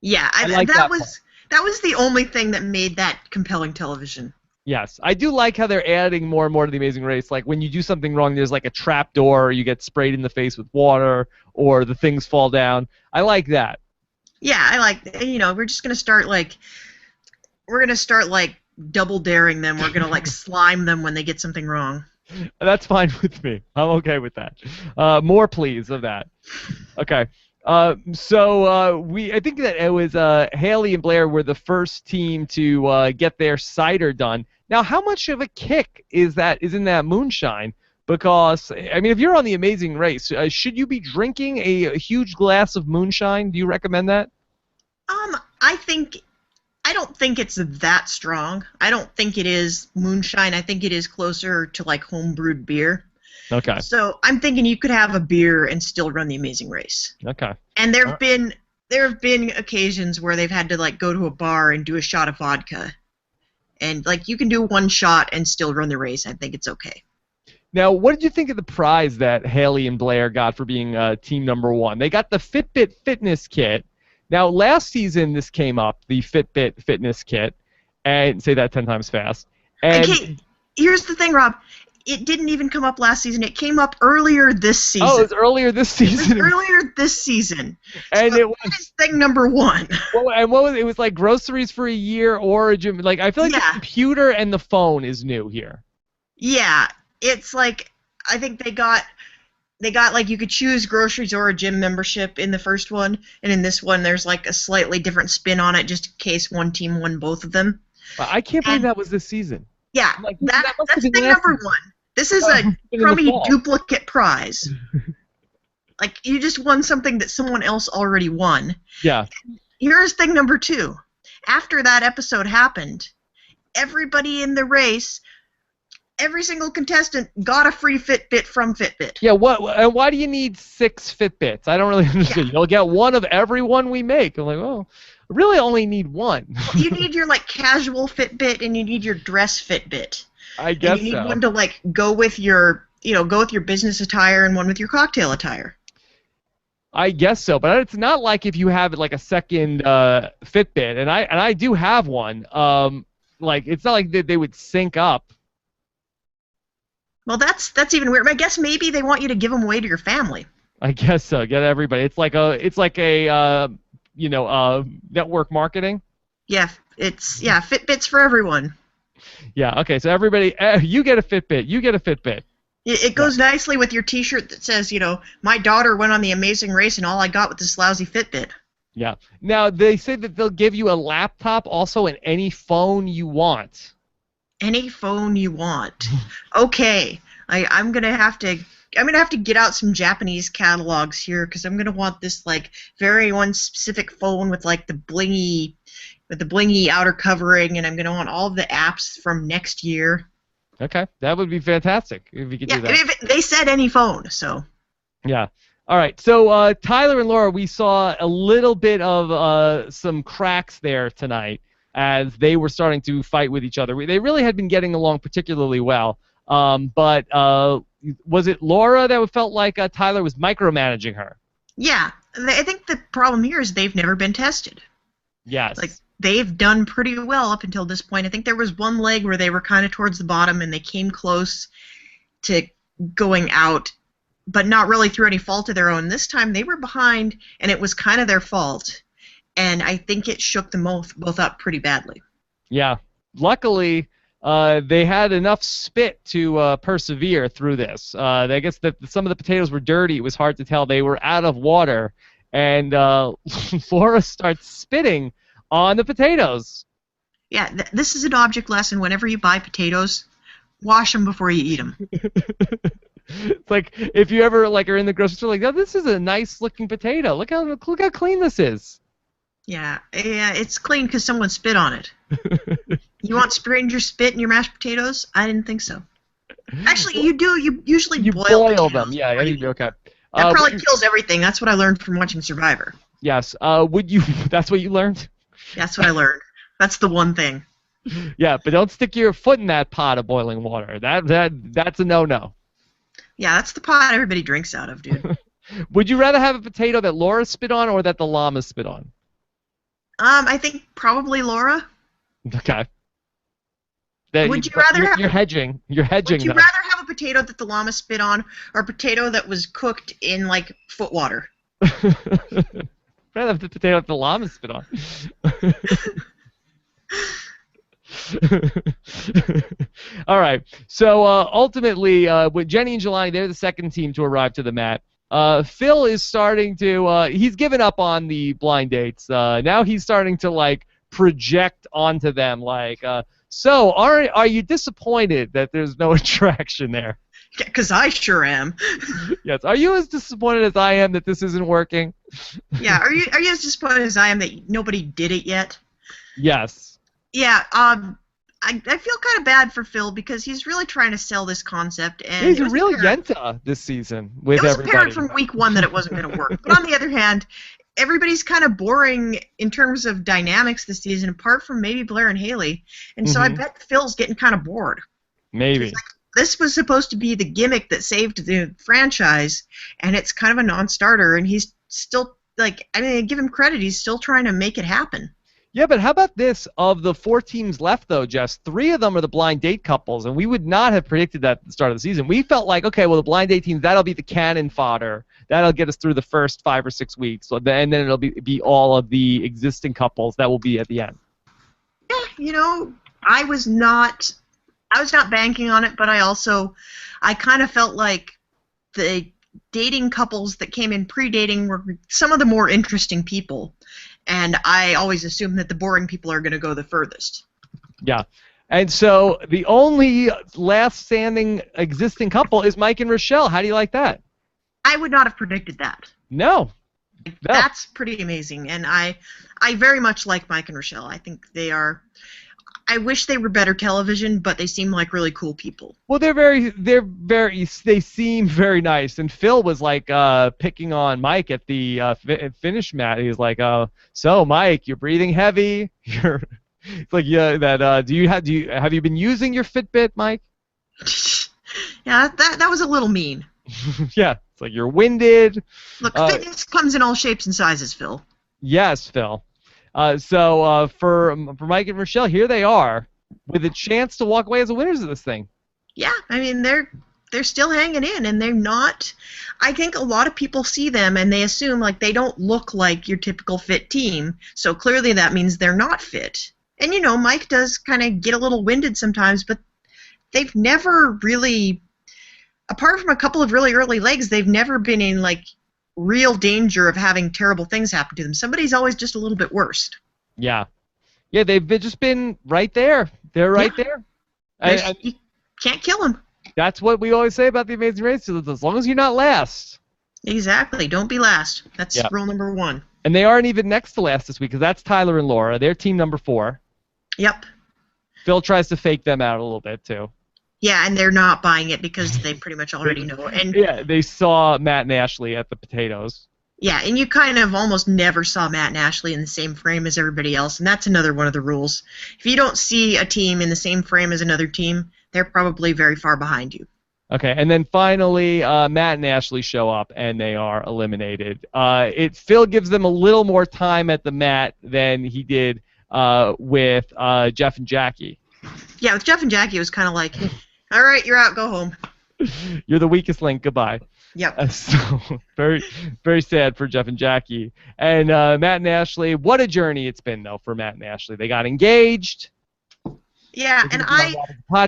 Yeah, that was the only thing that made that compelling television. Yes, I do like how they're adding more and more to the Amazing Race. Like when you do something wrong, there's like a trap door, or you get sprayed in the face with water, or the things fall down. I like that. Yeah, I like. We're just gonna start like double daring them. We're gonna like slime them when they get something wrong. That's fine with me. I'm okay with that. More please of that. Okay. I think that it was Haley and Blair were the first team to get their cider done. Now, how much of a kick is in that moonshine? Because I mean, if you're on the Amazing Race, should you be drinking a huge glass of moonshine? Do you recommend that? I don't think it's that strong. I don't think it is moonshine. I think it is closer to like homebrewed beer. Okay. So I'm thinking you could have a beer and still run the Amazing Race. Okay. And there have been occasions where they've had to like go to a bar and do a shot of vodka, and like you can do one shot and still run the race. I think it's okay. Now, what did you think of the prize that Haley and Blair got for being team number one? They got the Fitbit fitness kit. Now, last season this came up, the Fitbit fitness kit, and say that 10 times fast. And okay, here's the thing, Rob. It didn't even come up last season. It came up earlier this season. Oh, it was earlier this season. It was earlier this season. And so it was that is thing number one. Well, and what was it? It was like groceries for a year or a gym. Like I feel like the computer and the phone is new here. Yeah, it's like I think they got like you could choose groceries or a gym membership in the first one, and in this one there's like a slightly different spin on it, just in case one team won both of them. I can't believe that was this season. Yeah, I'm like, that must have that's been thing last number season. one. This is Oh, a it's been in the crummy fall. duplicate prize. Like, you just won something that someone else already won. Yeah. Here's thing number two. After that episode happened, everybody in the race, every single contestant got a free Fitbit from Fitbit. Yeah, and why do you need 6 Fitbits? I don't really understand. Yeah. You'll get one of every one we make. I'm like, well, I really only need one. You need your like casual Fitbit and you need your dress Fitbit. I And you guess need so. one to like go with your business attire and one with your cocktail attire. I guess so, but it's not like if you have like a second Fitbit, and I do have one. Like it's not like they would sync up. Well, that's even weird. I guess maybe they want you to give them away to your family. I guess so. Get everybody. It's like a network marketing. Yeah, Fitbits for everyone. Yeah. Okay. So everybody, you get a Fitbit. You get a Fitbit. It goes nicely with your T-shirt that says, my daughter went on the amazing race and all I got was this lousy Fitbit. Yeah. Now they say that they'll give you a laptop also and any phone you want. Any phone you want. Okay, I'm gonna have to get out some Japanese catalogs here because I'm gonna want this like very one specific phone with like the blingy outer covering, and I'm gonna want all of the apps from next year. Okay, that would be fantastic if you could do that. If they said any phone, so. Yeah. All right. So Tyler and Laura, we saw a little bit of some cracks there tonight as they were starting to fight with each other. They really had been getting along particularly well. But was it Laura that felt like Tyler was micromanaging her? Yeah, I think the problem here is they've never been tested. Yes. Like, they've done pretty well up until this point. I think there was one leg where they were kind of towards the bottom and they came close to going out, but not really through any fault of their own. This time they were behind and it was kind of their fault, and I think it shook them both up pretty badly. Yeah. Luckily, they had enough spit to persevere through this. I guess that some of the potatoes were dirty. It was hard to tell. They were out of water, and Laura starts spitting on the potatoes. Yeah, this is an object lesson. Whenever you buy potatoes, wash them before you eat them. It's like if you ever are in the grocery store, like, oh, this is a nice looking potato. Look how clean this is. Yeah, it's clean because someone spit on it. You want stranger spit in your mashed potatoes? I didn't think so. Actually, you do. You usually boil them. Yeah, okay. That probably kills everything. That's what I learned from watching Survivor. Yes. Would you? That's what you learned? That's what I learned. That's the one thing. Yeah, but don't stick your foot in that pot of boiling water. That's a no-no. Yeah, that's the pot everybody drinks out of, dude. Would you rather have a potato that Laura spit on or that the llama spit on? I think probably Laura. Okay. Would you rather have? You're hedging. You're hedging. Would you rather have a potato that the llama spit on, or a potato that was cooked in like foot water? Rather have the potato that the llama spit on. All right. So ultimately, with Jenny and Jelani, they're the second team to arrive to the mat. Phil is starting to. He's given up on the blind dates. Now he's starting to project onto them. So are you disappointed that there's no attraction there? Yeah, because I sure am. Yes. Are you as disappointed as I am that this isn't working? Yeah. Are you as disappointed as I am that nobody did it yet? Yes. Yeah. I feel kind of bad for Phil because he's really trying to sell this concept, and he's a real yenta this season with everybody. It was apparent from week one that it wasn't going to work. But on the other hand, everybody's kind of boring in terms of dynamics this season, apart from maybe Blair and Haley. And so I bet Phil's getting kind of bored. Maybe. This was supposed to be the gimmick that saved the franchise, and it's kind of a non-starter, and he's still, give him credit, he's still trying to make it happen. Yeah, but how about this? Of the 4 teams left, though, Jess, 3 of them are the blind date couples, and we would not have predicted that at the start of the season. We felt like, okay, well, the blind date teams, that'll be the cannon fodder. That'll get us through the first 5 or 6 weeks, and then it'll be all of the existing couples that will be at the end. Yeah, I was not banking on it, but I kind of felt like the dating couples that came in pre-dating were some of the more interesting people, and I always assume that the boring people are going to go the furthest. Yeah. And so the only last standing existing couple is Mike and Rochelle. How do you like that? I would not have predicted that. No. That's pretty amazing, and I very much like Mike and Rochelle. I think they are. I wish they were better television, but they seem like really cool people. Well, they seem very nice. And Phil was like picking on Mike at the finish mat. He was like, so Mike, you're breathing heavy. It's like, yeah, that have you been using your Fitbit, Mike? Yeah, that was a little mean. Yeah, it's like you're winded. Look, fitness comes in all shapes and sizes, Phil. Yes, Phil. So for Mike and Rochelle, here they are with a chance to walk away as the winners of this thing. Yeah, I mean they're still hanging in, and they're not. I think a lot of people see them and they assume like they don't look like your typical fit team, so clearly that means they're not fit. And you know, Mike does kind of get a little winded sometimes, but they've never really, apart from a couple of really early legs, they've never been in like real danger of having terrible things happen to them. Somebody's always just a little bit worse. Yeah, they've just been right there. They're right there. You can't kill them. That's what we always say about the Amazing Race. As long as you're not last. Exactly. Don't be last. That's rule number 1. And they aren't even next to last this week because that's Tyler and Laura. They're team number 4. Yep. Phil tries to fake them out a little bit too. Yeah, and they're not buying it because they pretty much already know. And yeah, they saw Matt and Ashley at the potatoes. Yeah, and you kind of almost never saw Matt and Ashley in the same frame as everybody else, and that's another one of the rules. If you don't see a team in the same frame as another team, they're probably very far behind you. Okay, and then finally, Matt and Ashley show up, and they are eliminated. Phil gives them a little more time at the mat than he did with Jeff and Jackie. Yeah, with Jeff and Jackie, it was kind of like, all right, you're out, go home. You're the weakest link, goodbye. Yep. So very, very sad for Jeff and Jackie. And Matt and Ashley, what a journey it's been, though, for Matt and Ashley. They got engaged. Yeah, and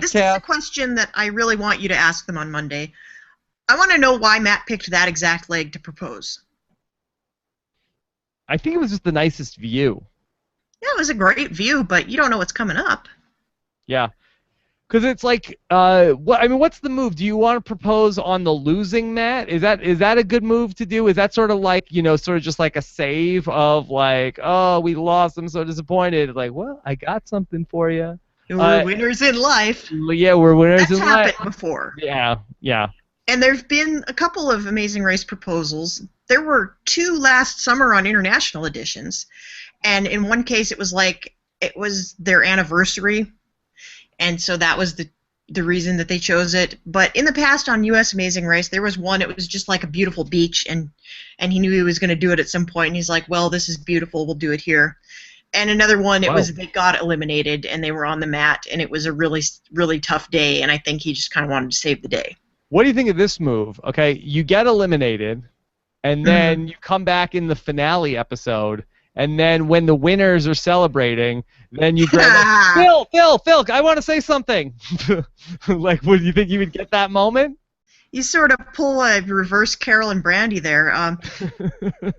this is a question that I really want you to ask them on Monday. I want to know why Matt picked that exact leg to propose. I think it was just the nicest view. Yeah, it was a great view, but you don't know what's coming up. Yeah. Because it's like, what's the move? Do you want to propose on the losing mat? Is that a good move to do? Is that sort of like, sort of just like a save of like, oh, we lost, I'm so disappointed. Like, well, I got something for you. We're winners in life. Yeah, we're winners in life. That's happened before. Yeah. And there's been a couple of Amazing Race proposals. There were 2 last summer on international editions, and in one case it was their anniversary. And so that was the reason that they chose it. But in the past on U.S. Amazing Race, there was one, it was just like a beautiful beach, and he knew he was going to do it at some point, and he's like, well, this is beautiful, we'll do it here. And another one, it was they got eliminated, and they were on the mat, and it was a really, really tough day, and I think he just kind of wanted to save the day. What do you think of this move? Okay, you get eliminated, and then you come back in the finale episode, and then when the winners are celebrating, then you grab Phil, I want to say something. Like, would you think you would get that moment? You sort of pull a reverse Carol and Brandy there.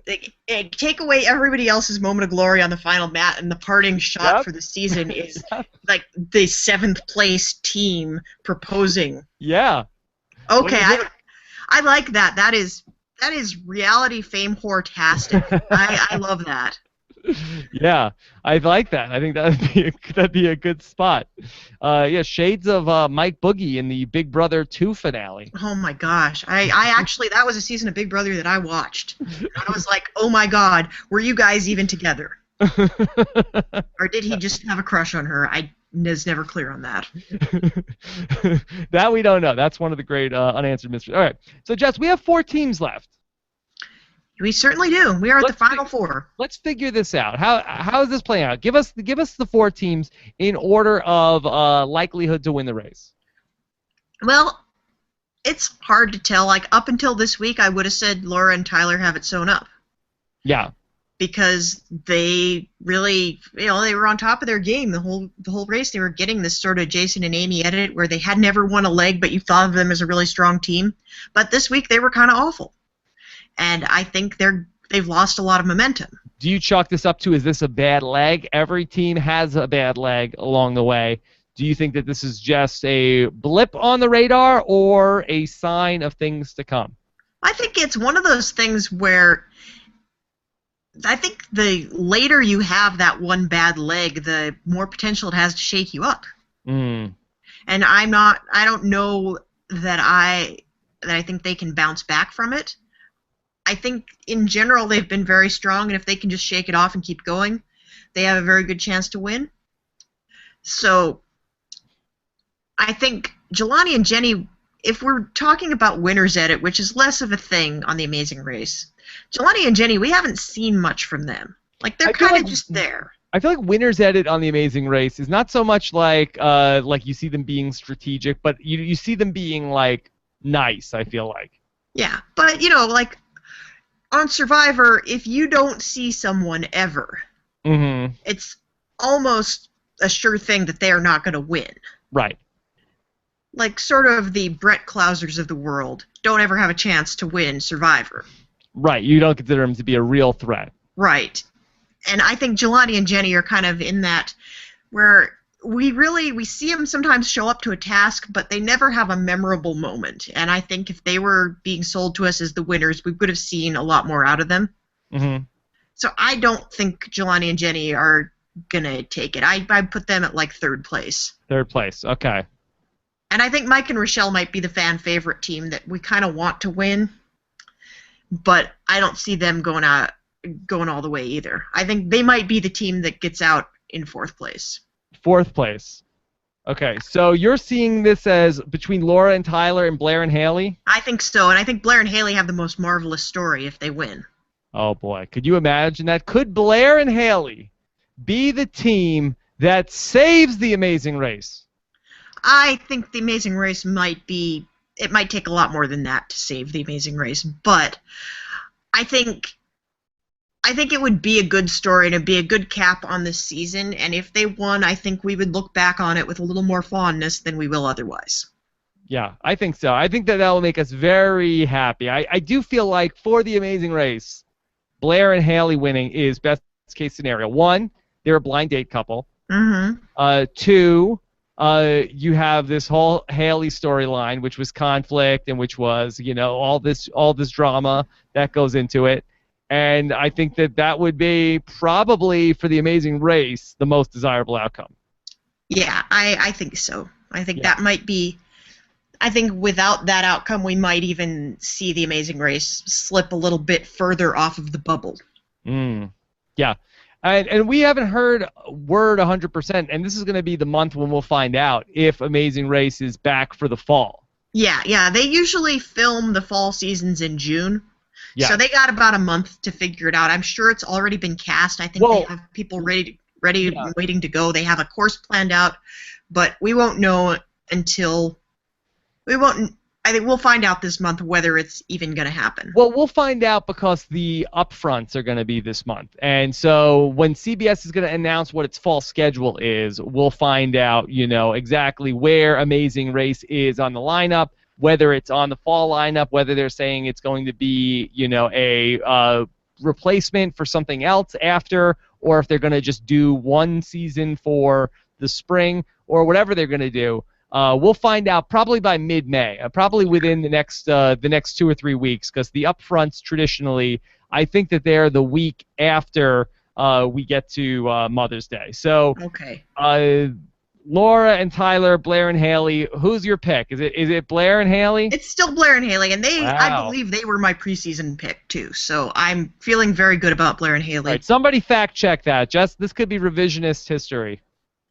They take away everybody else's moment of glory on the final mat, and the parting shot for the season is like the 7th place team proposing. Yeah. Okay, I like that. That is reality fame whore-tastic. I love that. Yeah, I like that. I think that'd be a good spot. Shades of Mike Boogie in the Big Brother 2 finale. Oh my gosh, I actually, that was a season of Big Brother that I watched. And I was like, oh my God, were you guys even together? Or did he just have a crush on her? I was never clear on that. That we don't know. That's one of the great unanswered mysteries. All right, so Jess, we have 4 teams left. We certainly do. We are at the final 4. Let's figure this out. How is this playing out? Give us the 4 teams in order of likelihood to win the race. Well, it's hard to tell. Like, up until this week, I would have said Laura and Tyler have it sewn up. Yeah. Because they really, they were on top of their game the whole race. They were getting this sort of Jason and Amy edit where they had never won a leg, but you thought of them as a really strong team. But this week, they were kind of awful. And I think they've lost a lot of momentum. Do you chalk this up to, is this a bad leg? Every team has a bad leg along the way. Do you think that this is just a blip on the radar or a sign of things to come? I think it's one of those things where I think the later you have that one bad leg, the more potential it has to shake you up. Mm. And I don't know that I think they can bounce back from it. I think in general they've been very strong, and if they can just shake it off and keep going, they have a very good chance to win. So I think Jelani and Jenny, if we're talking about winners edit, which is less of a thing on The Amazing Race, Jelani and Jenny, we haven't seen much from them. Like, they're kind of just there. I feel like winner's edit on The Amazing Race is not so much like you see them being strategic, but you see them being, like, nice, I feel like. Yeah, but, like, on Survivor, if you don't see someone ever, it's almost a sure thing that they are not going to win. Right. Like, sort of the Brett Klausers of the world don't ever have a chance to win Survivor. Right, you don't consider them to be a real threat. Right. And I think Jelani and Jenny are kind of in that where we see them sometimes show up to a task, but they never have a memorable moment. And I think if they were being sold to us as the winners, we would have seen a lot more out of them. So I don't think Jelani and Jenny are going to take it. I put them at, like, third place. Third place, okay. And I think Mike and Rochelle might be the fan favorite team that we kind of want to win, but I don't see them going all the way either. I think they might be the team that gets out in fourth place. Fourth place. Okay, so you're seeing this as between Laura and Tyler and Blair and Haley? I think so, and I think Blair and Haley have the most marvelous story if they win. Oh, boy. Could you imagine that? Could Blair and Haley be the team that saves The Amazing Race? I think The Amazing Race might take a lot more than that to save The Amazing Race, but I think it would be a good story and it'd be a good cap on this season, and if they won, I think we would look back on it with a little more fondness than we will otherwise. Yeah, I think so. I think that will make us very happy. I do feel like for The Amazing Race, Blair and Haley winning is best case scenario. One, they're a blind date couple. Two, you have this whole Haley storyline, which was conflict and which was, all this drama that goes into it. And I think that would be probably for The Amazing Race the most desirable outcome. Yeah, I think so. I think that might be. I think without that outcome, we might even see The Amazing Race slip a little bit further off of the bubble. Yeah. And we haven't heard word 100%, and this is going to be the month when we'll find out if Amazing Race is back for the fall. Yeah. They usually film the fall seasons in June. Yeah. So they got about a month to figure it out. I'm sure it's already been cast. I think they have people ready and waiting to go. They have a course planned out, but we won't know until I think we'll find out this month whether it's even going to happen. Well, we'll find out because the upfronts are going to be this month. And so when CBS is going to announce what its fall schedule is, we'll find out, exactly where Amazing Race is on the lineup, whether it's on the fall lineup, whether they're saying it's going to be, a replacement for something else after, or if they're going to just do one season for the spring, or whatever they're going to do. We'll find out probably by mid-May, probably within the next 2 or 3 weeks, because the upfronts traditionally, I think that they're the week after we get to Mother's Day. So, okay. Laura and Tyler, Blair and Haley, who's your pick? Is it Blair and Haley? It's still Blair and Haley, and Wow. I believe they were my preseason pick too. So I'm feeling very good about Blair and Haley. Right, somebody fact check that. This could be revisionist history.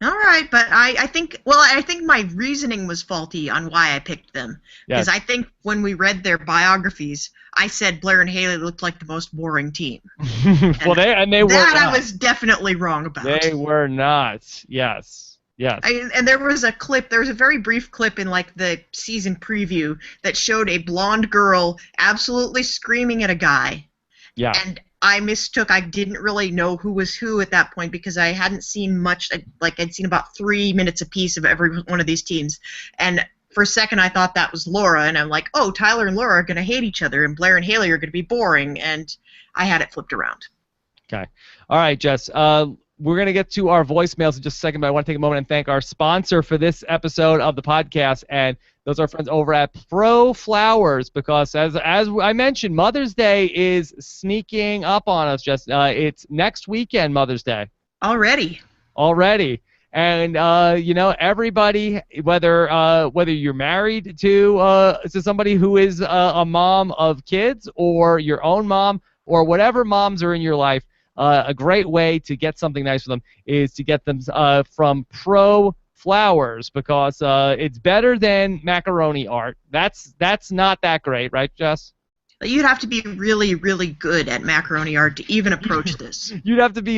All right, but I think my reasoning was faulty on why I picked them. Because I think when we read their biographies, I said Blair and Haley looked like the most boring team. Well, they were not. I was definitely wrong about. They were not. Yes. And there was a very brief clip in like the season preview that showed a blonde girl absolutely screaming at a guy. Yeah. And I didn't really know who was who at that point because I hadn't seen much. I'd seen about 3 minutes apiece of every one of these teams. And for a second I thought that was Laura, and I'm like, oh, Tyler and Laura are going to hate each other, and Blair and Haley are going to be boring, and I had it flipped around. Okay. All right, Jess. we're going to get to our voicemails in just a second, but I want to take a moment and thank our sponsor for this episode of the podcast, and those are our friends over at Pro Flowers, because as I mentioned, Mother's Day is sneaking up on us. It's next weekend, Mother's Day. Already. And everybody, whether you're married to somebody who is a mom of kids, or your own mom, or whatever moms are in your life, a great way to get something nice for them is to get them from Pro Flowers, because it's better than macaroni art. That's not that great, right, Jess? You'd have to be really, really good at macaroni art to even approach this. You'd have to be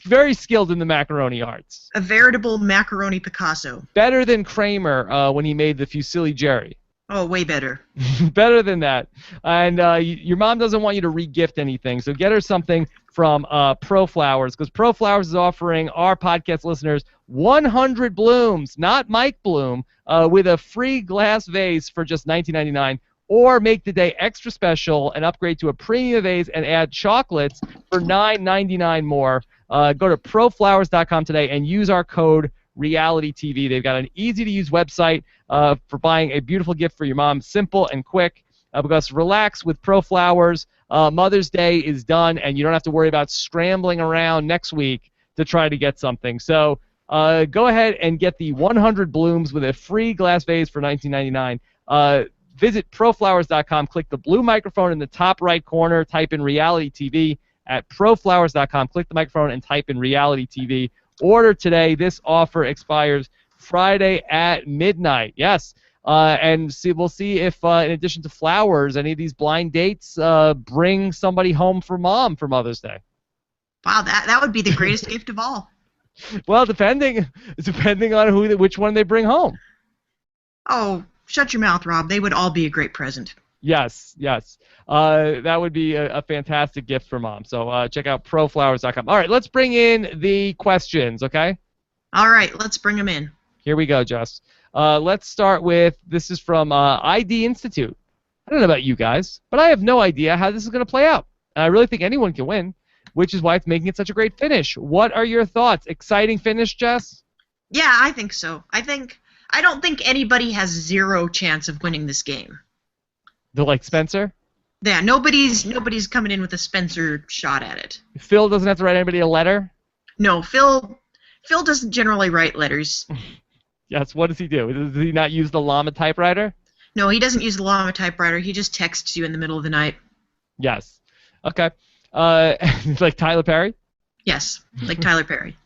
very skilled in the macaroni arts. A veritable macaroni Picasso. Better than Kramer when he made the Fusilli Jerry. Oh, way better. Better than that. And your mom doesn't want you to re-gift anything, so get her something from Pro Flowers, because Pro Flowers is offering our podcast listeners 100 blooms, not Mike Bloom, with a free glass vase for just $19.99. Or make the day extra special and upgrade to a premium vase and add chocolates for $9.99 more. Go to proflowers.com today and use our code RealityTV. They've got an easy-to-use website for buying a beautiful gift for your mom. Simple and quick. Because relax with Pro Flowers. Mother's Day is done, and you don't have to worry about scrambling around next week to try to get something. So go ahead and get the 100 blooms with a free glass vase for $19.99. Visit proflowers.com, click the blue microphone in the top right corner, type in Reality TV at proflowers.com, click the microphone and type in Reality TV. Order today. This offer expires Friday at midnight. Yes. And we'll see if, in addition to flowers, any of these blind dates bring somebody home for mom for Mother's Day. Wow, that would be the greatest gift of all. Well, depending on which one they bring home. Oh, shut your mouth, Rob. They would all be a great present. Yes. That would be a fantastic gift for mom. So check out proflowers.com. All right, let's bring in the questions, okay? All right, let's bring them in. Here we go, Jess. Let's start with, this is from ID Institute. I don't know about you guys, but I have no idea how this is going to play out. And I really think anyone can win, which is why it's making it such a great finish. What are your thoughts? Exciting finish, Jess? Yeah, I think so. I don't think anybody has zero chance of winning this game. Like Spencer? Yeah, nobody's coming in with a Spencer shot at it. Phil doesn't have to write anybody a letter? No, Phil doesn't generally write letters. Yes, what does he do? Does he not use the llama typewriter? No, he doesn't use the llama typewriter. He just texts you in the middle of the night. Yes. Okay. Like Tyler Perry? Yes, like Tyler Perry.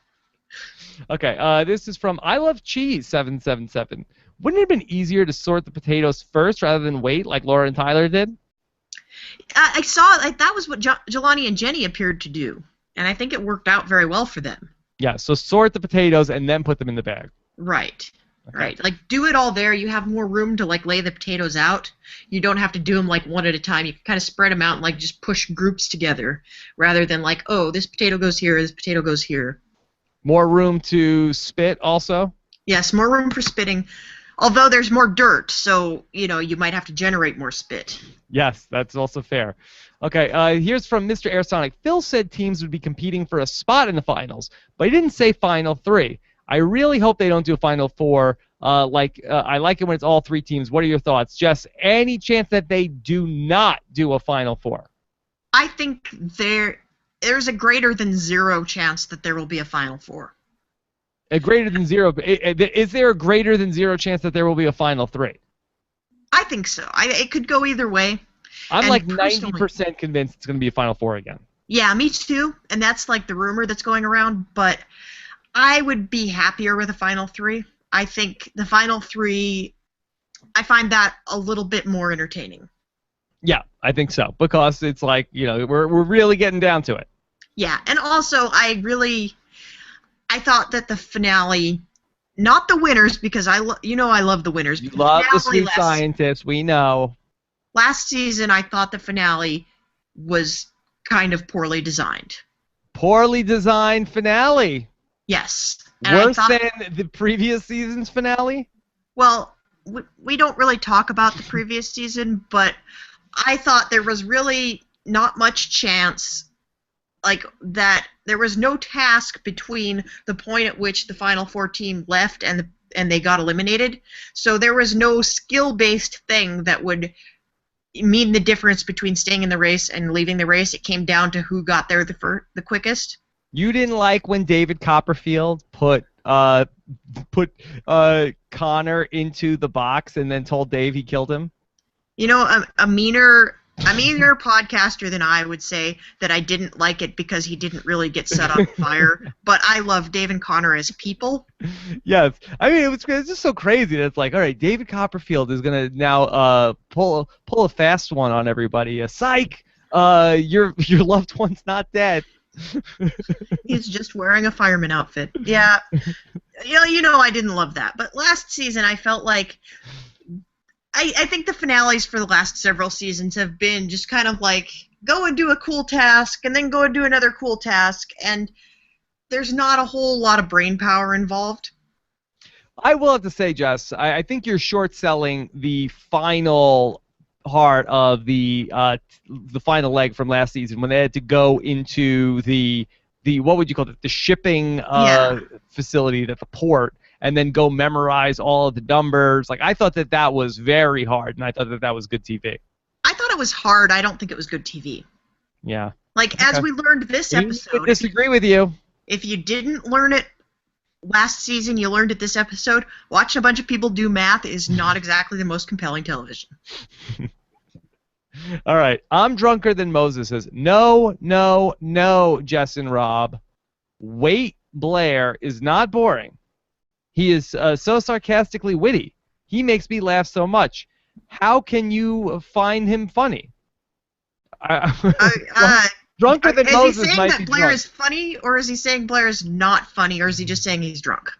Okay, this is from I Love Cheese 777. Wouldn't it have been easier to sort the potatoes first rather than wait like Laura and Tyler did? I saw that was what Jelani and Jenny appeared to do, and I think it worked out very well for them. Yeah, so sort the potatoes and then put them in the bag. Right. Okay. Right. Like, do it all there. You have more room to, like, lay the potatoes out. You don't have to do them, like, one at a time. You can kind of spread them out and, like, just push groups together rather than, like, oh, this potato goes here, this potato goes here. More room to spit also? Yes, more room for spitting. Although there's more dirt, so, you know, you might have to generate more spit. Yes, that's also fair. Okay, here's from Mr. Airsonic. Phil said teams would be competing for a spot in the finals, but he didn't say Final 3. I really hope they don't do a Final 4. I like it when it's all three teams. What are your thoughts? Jess, any chance that they do not do a Final 4? I think there's a greater than zero chance that there will be a Final 4. A greater than zero. Is there a greater than zero chance that there will be a Final 3? I think so. It could go either way. I'm like 90% convinced it's going to be a Final 4 again. Yeah, me too. And that's like the rumor that's going around. But I would be happier with a Final 3. I think the Final 3, I find that a little bit more entertaining. Yeah, I think so. Because it's like, you know, we're really getting down to it. Yeah, and also I thought that the finale, not the winners, because I love the winners. You love the Sweet Scientist, we know. Last season, I thought the finale was kind of poorly designed. Poorly designed finale? Yes. Worse than the previous season's finale? Well, we don't really talk about the previous season, but I thought there was really not much chance like that there was no task between the point at which the Final Four team left and they got eliminated. So there was no skill-based thing that would mean the difference between staying in the race and leaving the race. It came down to who got there the quickest. You didn't like when David Copperfield put Connor into the box and then told Dave he killed him? You know, a meaner podcaster than I would say that I didn't like it because he didn't really get set on fire. But I love Dave and Connor as people. Yes, I mean it's just so crazy that it's like, all right, David Copperfield is gonna now pull a fast one on everybody. Psych, your loved one's not dead. He's just wearing a fireman outfit. Yeah, you know I didn't love that. But last season I felt like. I think the finales for the last several seasons have been just kind of like go and do a cool task and then go and do another cool task, and there's not a whole lot of brain power involved. I will have to say, Jess, I think you're short-selling the final part of the final leg from last season when they had to go into the what would you call it, the shipping facility at the port, and then go memorize all of the numbers. Like, I thought that was very hard, and I thought that was good TV. I thought it was hard. I don't think it was good TV. Yeah. Like, as we learned this episode... I disagree with you. If you didn't learn it last season, you learned it this episode. Watching a bunch of people do math is not exactly the most compelling television. All right. I'm Drunker Than Moses says, no, Jess and Rob. Wait, Blair is not boring. He is so sarcastically witty. He makes me laugh so much. How can you find him funny? Drunker Than Moses. Is he saying that Blair is funny, or is he saying Blair is not funny, or is he just saying he's drunk?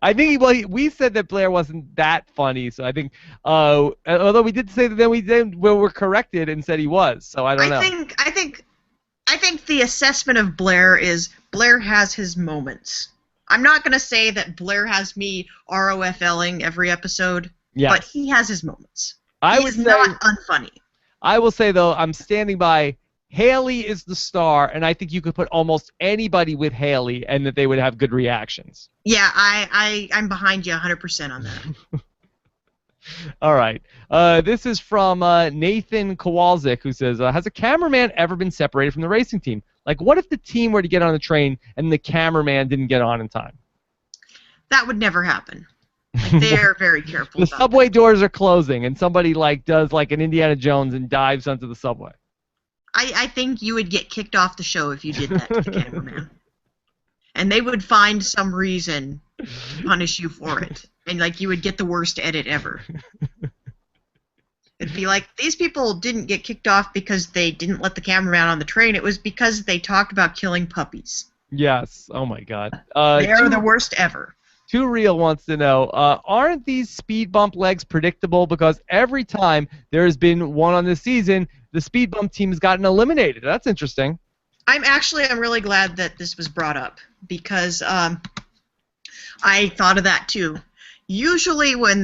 I think we said that Blair wasn't that funny, so I think although we did say that then we were corrected and said he was. So I don't know. I think the assessment of Blair is Blair has his moments. I'm not going to say that Blair has me ROFLing every episode, but he has his moments. He is not unfunny. I will say, though, I'm standing by Haley is the star, and I think you could put almost anybody with Haley and that they would have good reactions. Yeah, I'm behind you 100% on that. All right. This is from Nathan Kowalczyk, who says, has a cameraman ever been separated from the racing team? Like, what if the team were to get on the train and the cameraman didn't get on in time? That would never happen. They're very careful. The subway doors are closing, and somebody does an Indiana Jones and dives onto the subway. I think you would get kicked off the show if you did that to the cameraman. And they would find some reason to punish you for it. And, you would get the worst edit ever. It'd be like, these people didn't get kicked off because they didn't let the cameraman on the train. It was because they talked about killing puppies. Yes. Oh, my God. They are the worst ever. Too Real wants to know, aren't these speed bump legs predictable? Because every time there has been one on this season, the speed bump team has gotten eliminated. That's interesting. I'm really glad that this was brought up because I thought of that too. Usually when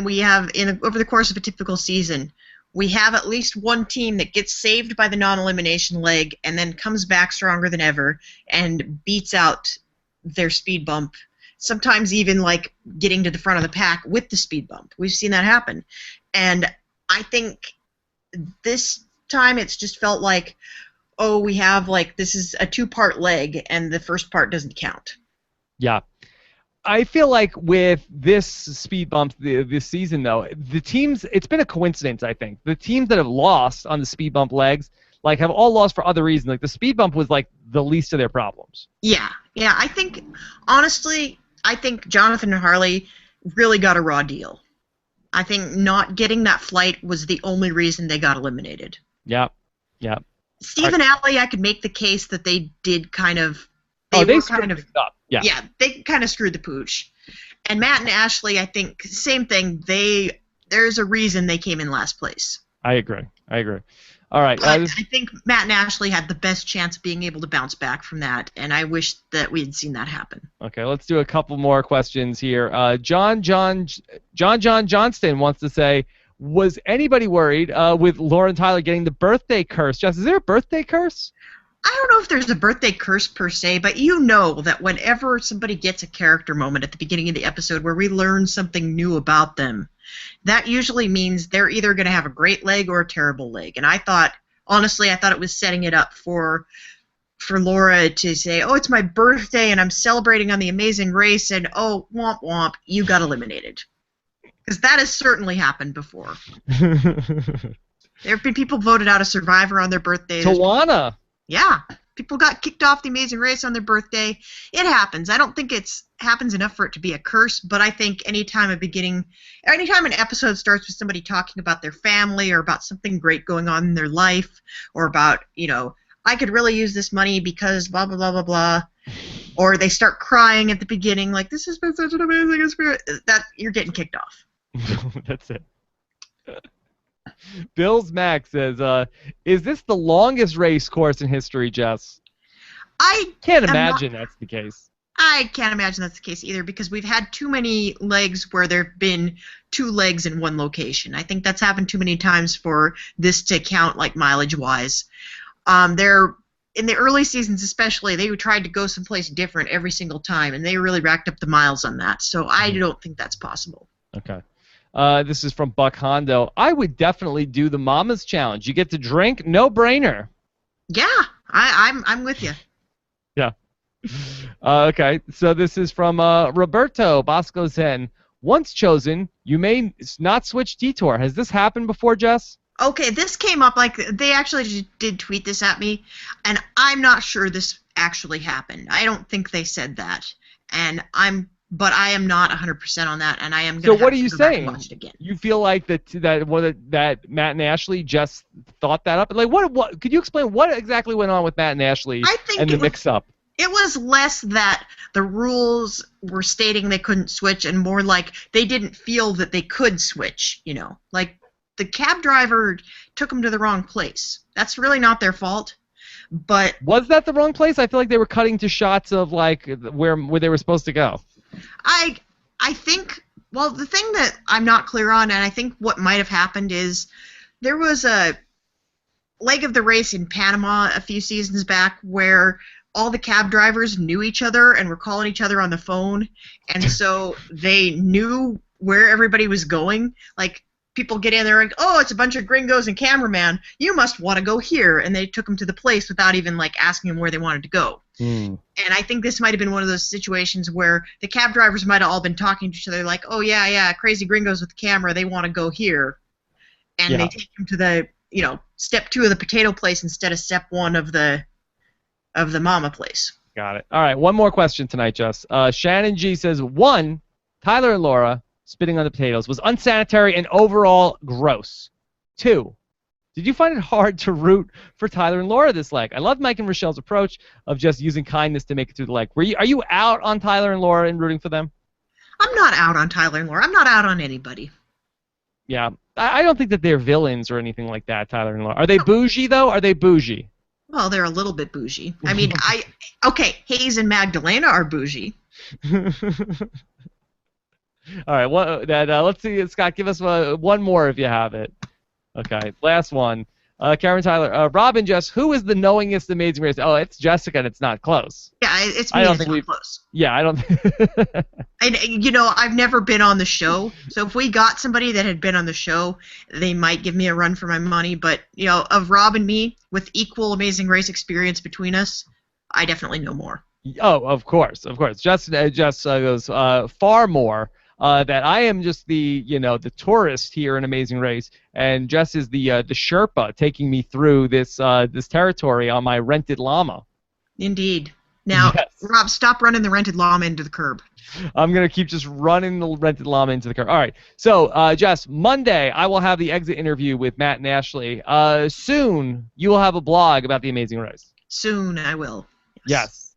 we have over the course of a typical season, we have at least one team that gets saved by the non-elimination leg and then comes back stronger than ever and beats out their speed bump. Sometimes even getting to the front of the pack with the speed bump. We've seen that happen. And I think this time it's just felt like, oh, we have this is a two-part leg and the first part doesn't count. Yeah. I feel like with this speed bump this season, though, the teams, it's been a coincidence, I think. The teams that have lost on the speed bump legs, have all lost for other reasons. The speed bump was, the least of their problems. Yeah. I think, honestly, Jonathan and Harley really got a raw deal. I think not getting that flight was the only reason they got eliminated. Yeah. Steve and Allie, I could make the case that they did kind of... They screwed it up. Yeah, they kind of screwed the pooch. And Matt and Ashley, I think, same thing. There's a reason they came in last place. I agree. All right. I think Matt and Ashley had the best chance of being able to bounce back from that, and I wish that we had seen that happen. Okay, let's do a couple more questions here. John Johnston wants to say, Was anybody worried with Laura and Tyler getting the birthday curse? Jess, is there a birthday curse? I don't know if there's a birthday curse per se, but you know that whenever somebody gets a character moment at the beginning of the episode where we learn something new about them, that usually means they're either going to have a great leg or a terrible leg. And honestly, I thought it was setting it up for Laura to say, oh, it's my birthday and I'm celebrating on the Amazing Race, and oh, womp womp, you got eliminated. Because that has certainly happened before. There have been people voted out of Survivor on their birthday. Tawana. Yeah. People got kicked off the Amazing Race on their birthday. It happens. I don't think it happens enough for it to be a curse, but I think anytime an episode starts with somebody talking about their family or about something great going on in their life, or about, I could really use this money because blah, blah, blah, blah, blah, or they start crying at the beginning like, this has been such an amazing experience, that you're getting kicked off. That's it. Bills Max says, is this the longest race course in history, Jess? I can't imagine that's the case. I can't imagine that's the case either, because we've had too many legs where there have been two legs in one location. I think that's happened too many times for this to count like mileage-wise. In the early seasons especially, they tried to go someplace different every single time, and they really racked up the miles on that. So I don't think that's possible. Okay. This is from Buck Hondo. I would definitely do the Mama's Challenge. You get to drink, no brainer. Yeah, I'm with you. Yeah. Okay, so this is from Roberto Bosco Zen. Once chosen, you may not switch detour. Has this happened before, Jess? Okay, this came up, like, they actually did tweet this at me, and I'm not sure this actually happened. I don't think they said that, but I am not 100% on that, and I am going to have to go back and watch it again. You feel like that Matt and Ashley just thought that up? Like, what? Could you explain what exactly went on with Matt and Ashley and the mix-up? It was less that the rules were stating they couldn't switch, and more like they didn't feel that they could switch. Like the cab driver took them to the wrong place. That's really not their fault. But was that the wrong place? I feel like they were cutting to shots of like where they were supposed to go. I think, well, the thing that I'm not clear on, and I think what might have happened is there was a leg of the race in Panama a few seasons back where all the cab drivers knew each other and were calling each other on the phone, and so they knew where everybody was going. Like, people get in there and, oh, it's a bunch of gringos and cameraman. You must want to go here. And they took them to the place without even, like, asking them where they wanted to go. And I think this might have been one of those situations where the cab drivers might have all been talking to each other like, oh, yeah, crazy gringos with the camera, they want to go here. And they take them to the, step 2 of the potato place instead of step 1 of the mama place. Got it. All right, one more question tonight, Jess. Shannon G says, 1, Tyler and Laura spitting on the potatoes was unsanitary and overall gross. 2, did you find it hard to root for Tyler and Laura this leg? I love Mike and Rochelle's approach of just using kindness to make it through the leg. Are you out on Tyler and Laura and rooting for them? I'm not out on Tyler and Laura. I'm not out on anybody. Yeah, I don't think that they're villains or anything like that, Tyler and Laura. Are they bougie, though? Are they bougie? Well, they're a little bit bougie. I mean, okay, Hayes and Magdalena are bougie. All right, let's see, Scott, give us one more if you have it. Okay, last one. Karen Tyler, Robin, Jess, who is the knowingest Amazing Race? Oh, it's Jessica, and it's not close. Yeah, it's me. It's not close. Yeah, I don't. And I've never been on the show, so if we got somebody that had been on the show, they might give me a run for my money. But of Rob and me, with equal Amazing Race experience between us, I definitely know more. Oh, of course. Jess goes far more. That I am just the tourist here in Amazing Race, and Jess is the Sherpa taking me through this territory on my rented llama. Indeed. Now, yes. Rob, stop running the rented llama into the curb. I'm gonna keep just running the rented llama into the curb. All right. So, Jess, Monday I will have the exit interview with Matt and Ashley. Soon you will have a blog about the Amazing Race. Soon I will. Yes.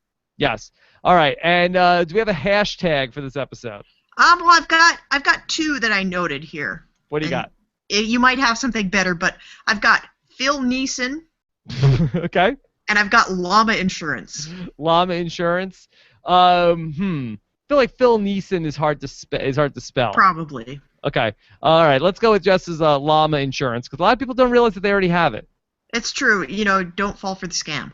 All right. And do we have a hashtag for this episode? Well, I've got 2 that I noted here. What do you got? You might have something better, but I've got Phil Neeson. Okay. And I've got llama insurance. Llama insurance. feel like Phil Neeson is hard to spell. Probably. Okay. All right. Let's go with Jess's llama insurance because a lot of people don't realize that they already have it. It's true. Don't fall for the scam.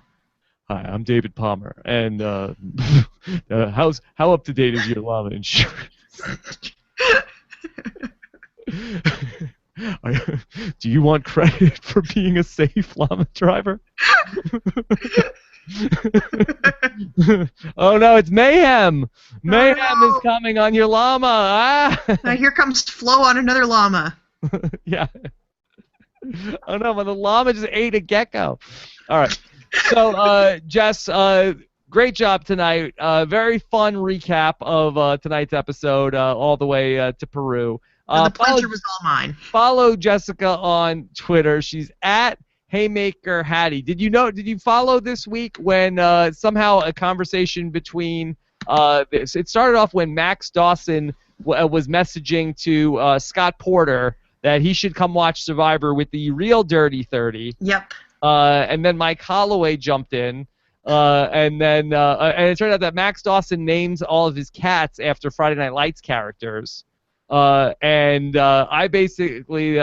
Hi, I'm David Palmer, and how up to date is your llama insurance? Do you want credit for being a safe llama driver? Oh no, it's mayhem! Mayhem is coming on your llama! Ah! Now here comes Flo on another llama. Yeah. Oh no, but the llama just ate a gecko. All right. So, Jess, great job tonight. Very fun recap of tonight's episode, all the way to Peru. And the pleasure was all mine. Follow Jessica on Twitter. She's at Haymaker Hattie. Did you follow this week when somehow a conversation between it started off when Max Dawson was messaging to Scott Porter that he should come watch Survivor with the real Dirty 30. Yep. And then Mike Holloway jumped in, and it turned out that Max Dawson names all of his cats after Friday Night Lights characters. I basically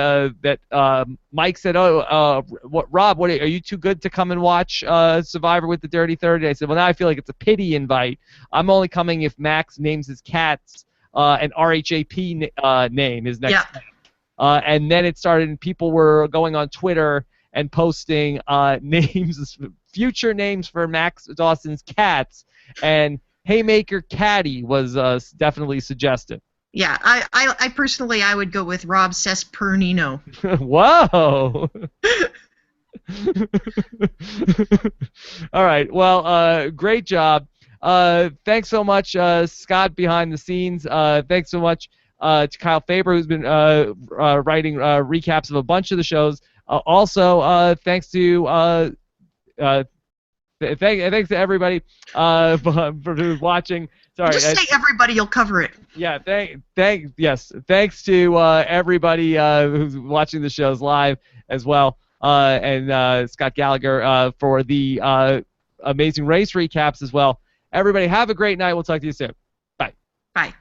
Mike said, Rob, are you too good to come and watch Survivor with the Dirty 30? I said, well, now I feel like it's a pity invite. I'm only coming if Max names his cats an RHAP name, his next name. And then it started, and people were going on Twitter and posting names, future names for Max Dawson's cats, and Haymaker Caddy was definitely suggested. Yeah, I personally would go with Rob Cesternino. Whoa! All right. Well, great job. Thanks so much, Scott, behind the scenes. Thanks so much to Kyle Faber, who's been writing recaps of a bunch of the shows. Also, thanks to thanks to everybody for watching. Sorry, just say everybody, you'll cover it. Yeah, thanks to everybody who's watching the shows live as well, and Scott Gallagher for the Amazing Race recaps as well. Everybody, have a great night. We'll talk to you soon. Bye. Bye.